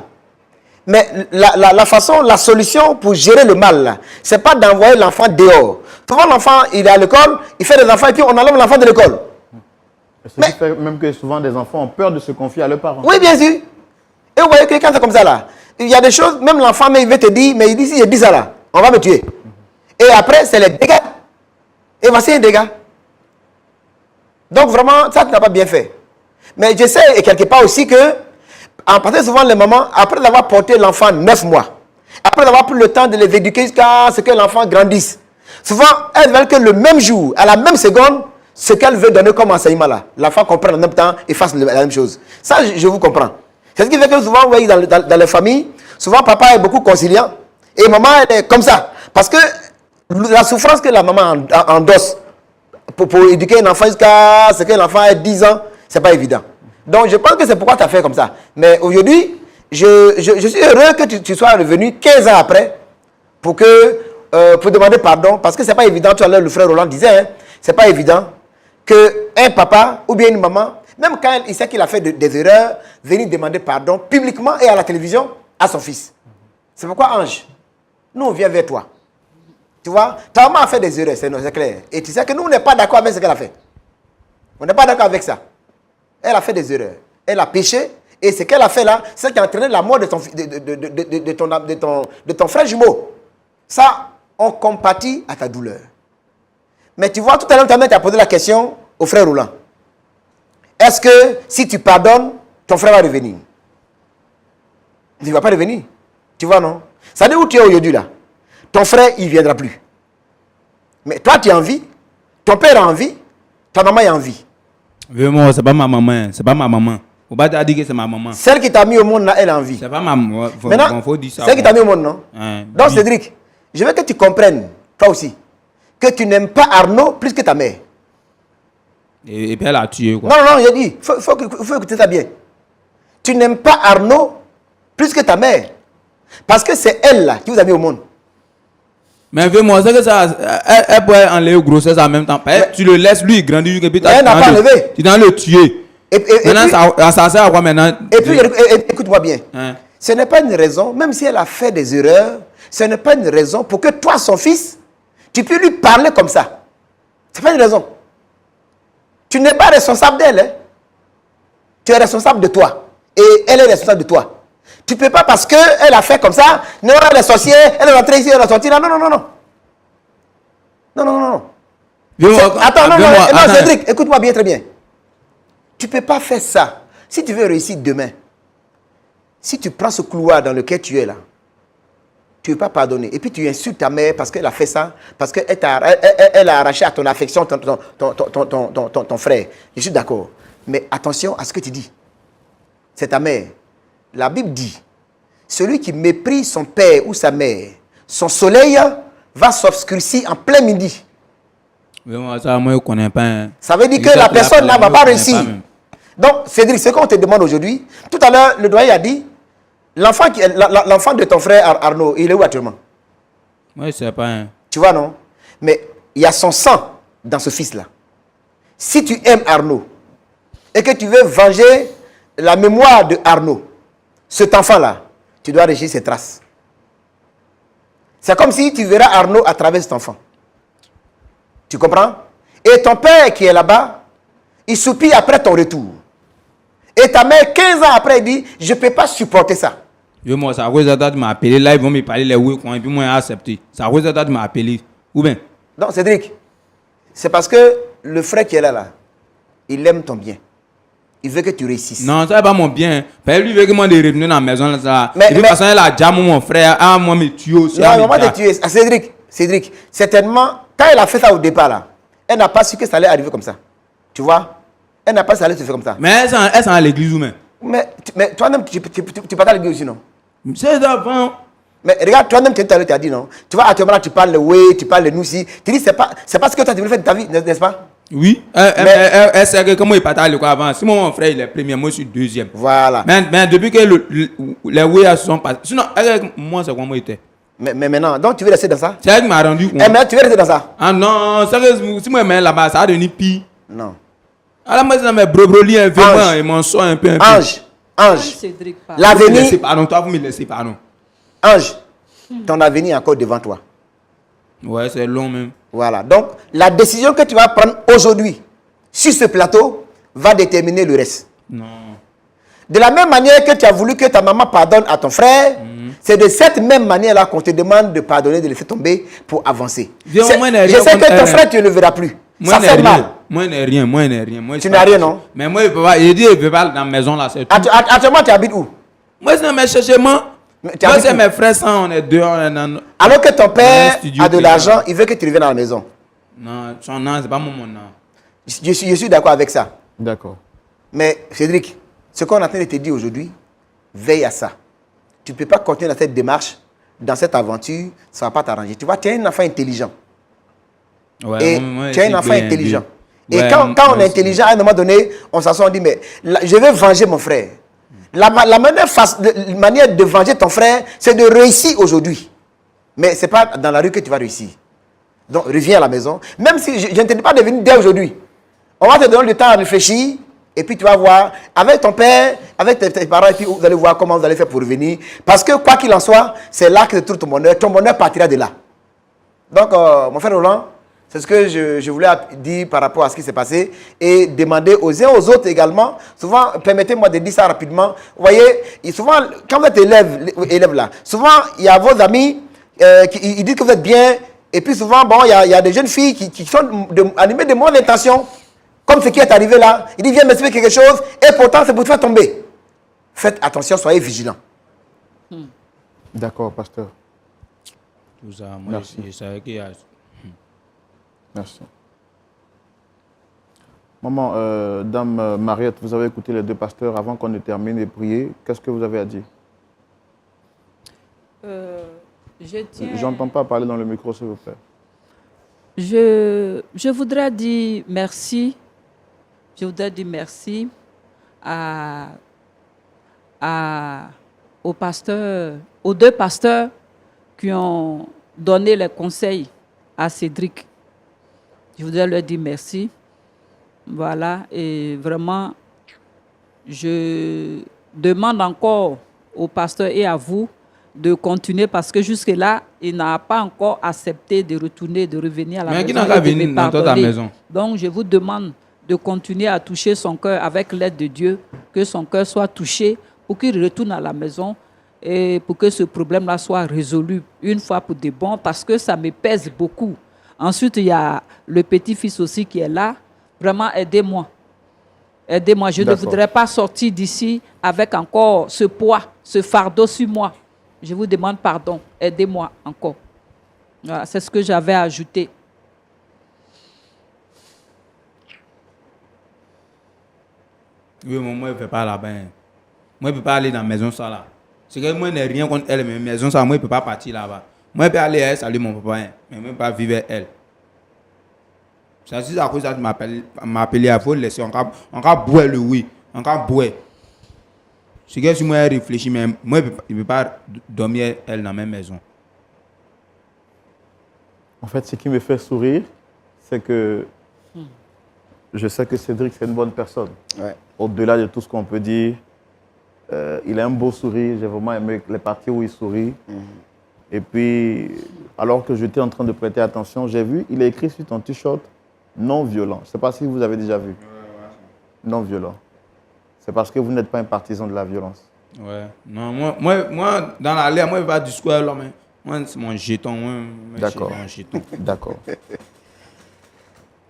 Mais la façon, la solution pour gérer le mal, ce n'est pas d'envoyer l'enfant dehors. Souvent, l'enfant, il est à l'école, il fait des enfants et puis on enlève l'enfant de l'école. Ce qui fait même que souvent des enfants ont peur de se confier à leurs parents. Oui, bien sûr. Et vous voyez que quand c'est comme ça là, il y a des choses, même l'enfant, mais il veut te dire, mais il dit, si je dis ça là, on va me tuer. Et après, c'est les dégâts. Et voici un dégât. Donc vraiment, ça, tu n'as pas bien fait. Mais je sais, et quelque part aussi, que, en partant souvent les mamans, après avoir porté l'enfant 9 mois, après avoir pris le temps de les éduquer jusqu'à ce que l'enfant grandisse, souvent, elles veulent que le même jour, à la même seconde, ce qu'elle veut donner comme enseignement là, l'enfant comprenne en même temps et fasse la même chose. Ça, je vous comprends. C'est ce qui fait que souvent, vous voyez, dans les familles, souvent papa est beaucoup conciliant et maman elle est comme ça. Parce que la souffrance que la maman endosse pour éduquer un enfant jusqu'à ce que l'enfant ait 10 ans, ce n'est pas évident. Donc je pense que c'est pourquoi tu as fait comme ça. Mais aujourd'hui, je suis heureux que tu sois revenu 15 ans après pour demander pardon. Parce que ce n'est pas évident, tout à l'heure le frère Roland disait, hein, ce n'est pas évident qu'un papa ou bien une maman, même quand il sait qu'il a fait des erreurs, venir demander pardon publiquement et à la télévision à son fils. C'est pourquoi, Ange, nous on vient vers toi. Tu vois, ta maman a fait des erreurs, c'est clair. Et tu sais que nous, on n'est pas d'accord avec ce qu'elle a fait. On n'est pas d'accord avec ça. Elle a fait des erreurs. Elle a péché. Et ce qu'elle a fait là, c'est ce qui a entraîné la mort de ton frère jumeau. Ça, on compatit à ta douleur. Mais tu vois, tout à l'heure, ta mère t'a posé la question au frère Roland. Est-ce que si tu pardonnes, ton frère va revenir? Il ne va pas revenir. Tu vois, non? Ça dit où tu es aujourd'hui là? Ton frère, il ne viendra plus. Mais toi, tu as envie. Ton père a envie. Ta maman a envie. Vraiment, c'est pas ma maman. C'est pas ma maman. Faut pas dire que c'est ma maman. Celle qui t'a mis au monde là, elle a envie. C'est pas ma maman. Maintenant, faut dire ça. celle qui t'a mis au monde, non? Hein, Donc, oui. Cédric, je veux que tu comprennes, toi aussi, que tu n'aimes pas Arnaud plus que ta mère. Et puis elle a tué, quoi. Non, non, j'ai dit, il faut écouter ça bien. Tu n'aimes pas Arnaud plus que ta mère. Parce que c'est elle là qui vous a mis au monde. Mais fais-moi, c'est que ça, elle pourrait enlever grossesse en même temps. Mais, tu le laisses, lui, il grandit, et puis elle n'a pas enlevé. Tu dois le tuer. Maintenant, ça sert à quoi maintenant? Et puis, écoute-moi bien. Hein? Ce n'est pas une raison, même si elle a fait des erreurs, ce n'est pas une raison pour que toi, son fils, tu peux lui parler comme ça. Ce n'est pas une raison. Tu n'es pas responsable d'elle. Hein? Tu es responsable de toi. Et elle est responsable de toi. Tu ne peux pas parce qu'elle a fait comme ça, non, elle est sorcière, elle est rentrée ici, elle est sortie là. Non, non, non, non. Non, non, non, non. Attends, non, non, Cédric, écoute-moi bien, très bien. Tu ne peux pas faire ça. Si tu veux réussir demain, si tu prends ce couloir dans lequel tu es là, tu ne veux pas pardonner. Et puis tu insultes ta mère parce qu'elle a fait ça, parce qu'elle a arraché à ton affection ton frère. Je suis d'accord. Mais attention à ce que tu dis. C'est ta mère. La Bible dit, celui qui méprise son père ou sa mère, son soleil va s'obscurcir en plein midi. Ça, moi, je connais pas. Ça veut dire que la personne là ne va pas réussir. Donc, Cédric, ce qu'on te demande aujourd'hui, tout à l'heure, le doyen a dit, l'enfant de ton frère Arnaud, il est où actuellement? Moi, je sais pas. Hein. Tu vois, non? Mais il y a son sang dans ce fils-là. Si tu aimes Arnaud et que tu veux venger la mémoire de Arnaud, cet enfant-là, tu dois régir ses traces. C'est comme si tu verras Arnaud à travers cet enfant. Tu comprends? Et ton père qui est là-bas, il soupire après ton retour. Et ta mère, 15 ans après, dit, je ne peux pas supporter ça. Moi, ça cause de m'a appelé. Là, ils vont me parler les oui, et puis moi, j'ai accepté. Ça cause de m'a appelé. Ou bien? Non, Cédric, c'est parce que le frère qui est là, il aime ton bien. Il veut que tu réussisses. Non, ça n'est pas mon bien. Parce que lui veut que moi de revenir dans la maison. Là, ça. Mais, il veut passer la jam mon frère. Ah, moi, me tuer aussi. Non, maman te tuer. Ah, Cédric, certainement, quand elle a fait ça au départ, là, elle n'a pas su que ça allait arriver comme ça. Tu vois? Elle n'a pas su que ça allait se faire comme ça. Mais elle est à l'église ou même? Mais toi-même, tu parles à l'église aussi, non? C'est d'avant. Mais regarde, toi-même, tu as dit, non? Tu vois, actuellement, tu parles le oui, tu parles le nous si. Tu dis, c'est pas ce que tu as voulu faire de ta vie, n'est-ce pas? Oui, elle sait que comment il partage le quoi avant. Si mon frère il est premier, moi je suis deuxième. Voilà. Mais depuis que les oui sont passés. Sinon, moi c'est quoi moi était. Mais maintenant, donc tu veux rester dans ça? C'est elle qui m'a rendu. Mais tu veux rester dans ça? Ah non, sérieusement, si moi je mets là-bas, ça va devenir pire. Non. Alors moi, c'est mes brobroli un peu, et mon son un peu. Ange. Cédric, L'avenir. Pardon, toi vous me laissez, pardon. Ange, ton avenir est encore devant toi. Ouais, c'est long même. Voilà. Donc, la décision que tu vas prendre aujourd'hui sur ce plateau va déterminer le reste. Non. De la même manière que tu as voulu que ta maman pardonne à ton frère, c'est de cette même manière-là qu'on te demande de pardonner, de le faire tomber pour avancer. Je sais que ton frère, tu ne le verras plus. Ça fait mal. Moi, je n'ai rien. Tu n'as rien, non? Mais moi, il ne peut pas dans la maison là. Actuellement, tu habites où? Moi, je ne cherche moi. Moi, c'est mes frères, on est deux. Alors que ton père a de l'argent, il veut que tu reviennes à la maison. Non, son nom, c'est pas mon nom. Je suis d'accord avec ça. D'accord. Mais Cédric, ce qu'on est en train de te dire aujourd'hui, veille à ça. Tu ne peux pas continuer dans cette démarche, dans cette aventure, ça ne va pas t'arranger. Tu vois, tu es un enfant intelligent. Ouais, et tu es un enfant intelligent. Et quand on est intelligent, à un moment donné, on s'assoit, on dit, mais je vais venger mon frère. La manière de venger ton frère, c'est de réussir aujourd'hui. Mais ce n'est pas dans la rue que tu vas réussir. Donc, reviens à la maison. Même si je ne te dis pas de venir dès aujourd'hui. On va te donner le temps à réfléchir. Et puis, tu vas voir, avec ton père, avec tes parents, et puis vous allez voir comment vous allez faire pour revenir. Parce que, quoi qu'il en soit, c'est là que se trouve ton bonheur. Ton bonheur partira de là. Donc, mon frère Roland, c'est ce que je voulais dire par rapport à ce qui s'est passé et demander aux uns aux autres également. Souvent, permettez-moi de dire ça rapidement. Vous voyez, souvent, quand vous êtes élève là, souvent, il y a vos amis qui disent que vous êtes bien. Et puis souvent, bon, il y a des jeunes filles qui sont animées de bonnes intentions. Comme ce qui est arrivé là. Il dit, viens m'expliquer quelque chose. Et pourtant, c'est pour te faire tomber. Faites attention, soyez vigilants. D'accord, pasteur. Tout ça, moi, merci. Je savais qu'il y a... Merci. Maman, Dame Mariette, vous avez écouté les deux pasteurs avant qu'on ne termine de prier. Qu'est-ce que vous avez à dire? J'entends pas parler dans le micro, s'il vous plaît. Je voudrais dire merci. Je voudrais dire merci aux deux pasteurs qui ont donné les conseils à Cédric. Je voudrais leur dire merci. Voilà, et vraiment, je demande encore au pasteur et à vous de continuer parce que jusque-là, il n'a pas encore accepté de retourner, de revenir à la maison. Mais qui n'a pas venu dans ta maison? Donc, je vous demande de continuer à toucher son cœur avec l'aide de Dieu, que son cœur soit touché pour qu'il retourne à la maison et pour que ce problème-là soit résolu une fois pour de bon parce que ça me pèse beaucoup. Ensuite, il y a le petit-fils aussi qui est là. Vraiment, aidez-moi. Aidez-moi. Je ne voudrais pas sortir d'ici avec encore ce poids, ce fardeau sur moi. Je vous demande pardon. Aidez-moi encore. Voilà, c'est ce que j'avais ajouté. Oui, moi, je ne fais pas là-bas. Moi, je ne peux pas aller dans la maison ça là. C'est que moi, je n'ai rien contre elle, mais la maison ça, moi, je ne peux pas partir là-bas. Moi, je peux aller à elle, saluer mon papa, mais je ne peux pas vivre avec elle. C'est à cause de ça que tu m'as appelé, il faut le laisser. On va boire le oui. encore boué. C'est que si moi je réfléchis, mais moi je ne peux pas dormir elle dans la même maison. En fait, ce qui me fait sourire, c'est que je sais que Cédric, c'est une bonne personne. Ouais. Au-delà de tout ce qu'on peut dire, il a un beau sourire. J'ai vraiment aimé les parties où il sourit. Et puis, alors que j'étais en train de prêter attention, j'ai vu, il a écrit sur ton t-shirt non violent. Je ne sais pas si vous avez déjà vu. Non violent. C'est parce que vous n'êtes pas un partisan de la violence. Ouais. Non, moi dans la l'air, moi je vais pas du square là, mais moi c'est mon jeton. D'accord. Mon jeton. D'accord.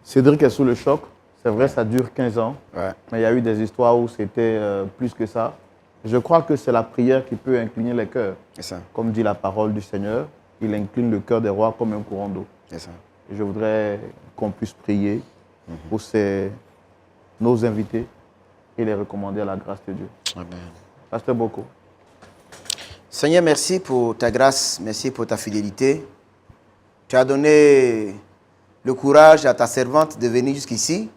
Cédric est sous le choc. C'est vrai, ça dure 15 ans. Ouais. Mais il y a eu des histoires où c'était plus que ça. Je crois que c'est la prière qui peut incliner les cœurs. C'est ça. Comme dit la parole du Seigneur, il incline le cœur des rois comme un courant d'eau. C'est ça. Et je voudrais qu'on puisse prier pour nos invités et les recommander à la grâce de Dieu. Amen. Pasteur Boko. Seigneur, merci pour ta grâce, merci pour ta fidélité. Tu as donné le courage à ta servante de venir jusqu'ici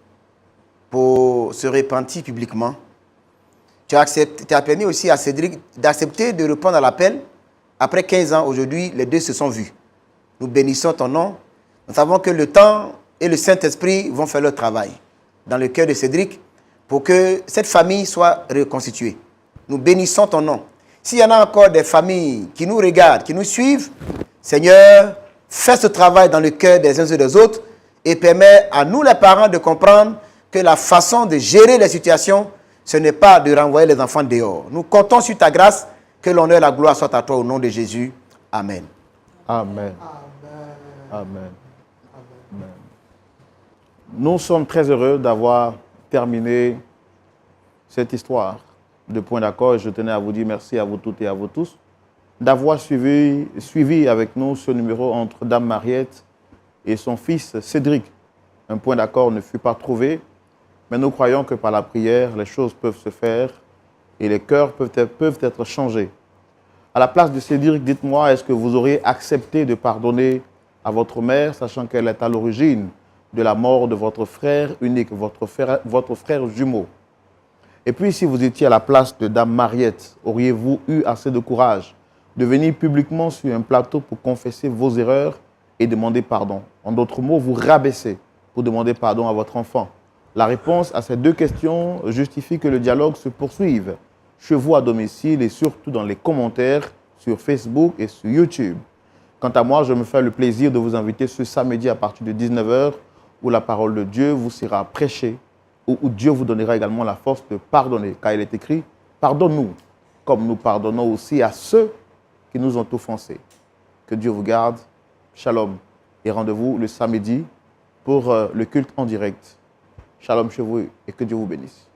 pour se repentir publiquement. Tu as permis aussi à Cédric d'accepter de répondre à l'appel. Après 15 ans, aujourd'hui, les deux se sont vus. Nous bénissons ton nom. Nous savons que le temps et le Saint-Esprit vont faire leur travail dans le cœur de Cédric pour que cette famille soit reconstituée. Nous bénissons ton nom. S'il y en a encore des familles qui nous regardent, qui nous suivent, Seigneur, fais ce travail dans le cœur des uns et des autres et permets à nous les parents de comprendre que la façon de gérer les situations, ce n'est pas de renvoyer les enfants dehors. Nous comptons sur ta grâce, que l'honneur et la gloire soient à toi au nom de Jésus. Amen. Amen. Amen. Amen. Nous sommes très heureux d'avoir terminé cette histoire de Point d'accord. Je tenais à vous dire merci à vous toutes et à vous tous d'avoir suivi avec nous ce numéro entre Dame Mariette et son fils Cédric. Un point d'accord ne fut pas trouvé, mais nous croyons que par la prière, les choses peuvent se faire et les cœurs peuvent être changés. À la place de Cédric, dites-moi, est-ce que vous auriez accepté de pardonner à votre mère, sachant qu'elle est à l'origine de la mort de votre frère unique, votre frère jumeau? Et puis, si vous étiez à la place de Dame Mariette, auriez-vous eu assez de courage de venir publiquement sur un plateau pour confesser vos erreurs et demander pardon? En d'autres mots, vous rabaisser pour demander pardon à votre enfant. La réponse à ces deux questions justifie que le dialogue se poursuive chez vous à domicile et surtout dans les commentaires sur Facebook et sur YouTube. Quant à moi, je me fais le plaisir de vous inviter ce samedi à partir de 19h où la parole de Dieu vous sera prêchée, où Dieu vous donnera également la force de pardonner. Car il est écrit, pardonne-nous, comme nous pardonnons aussi à ceux qui nous ont offensés. Que Dieu vous garde. Shalom. Et rendez-vous le samedi pour le culte en direct. Shalom chez vous et que Dieu vous bénisse.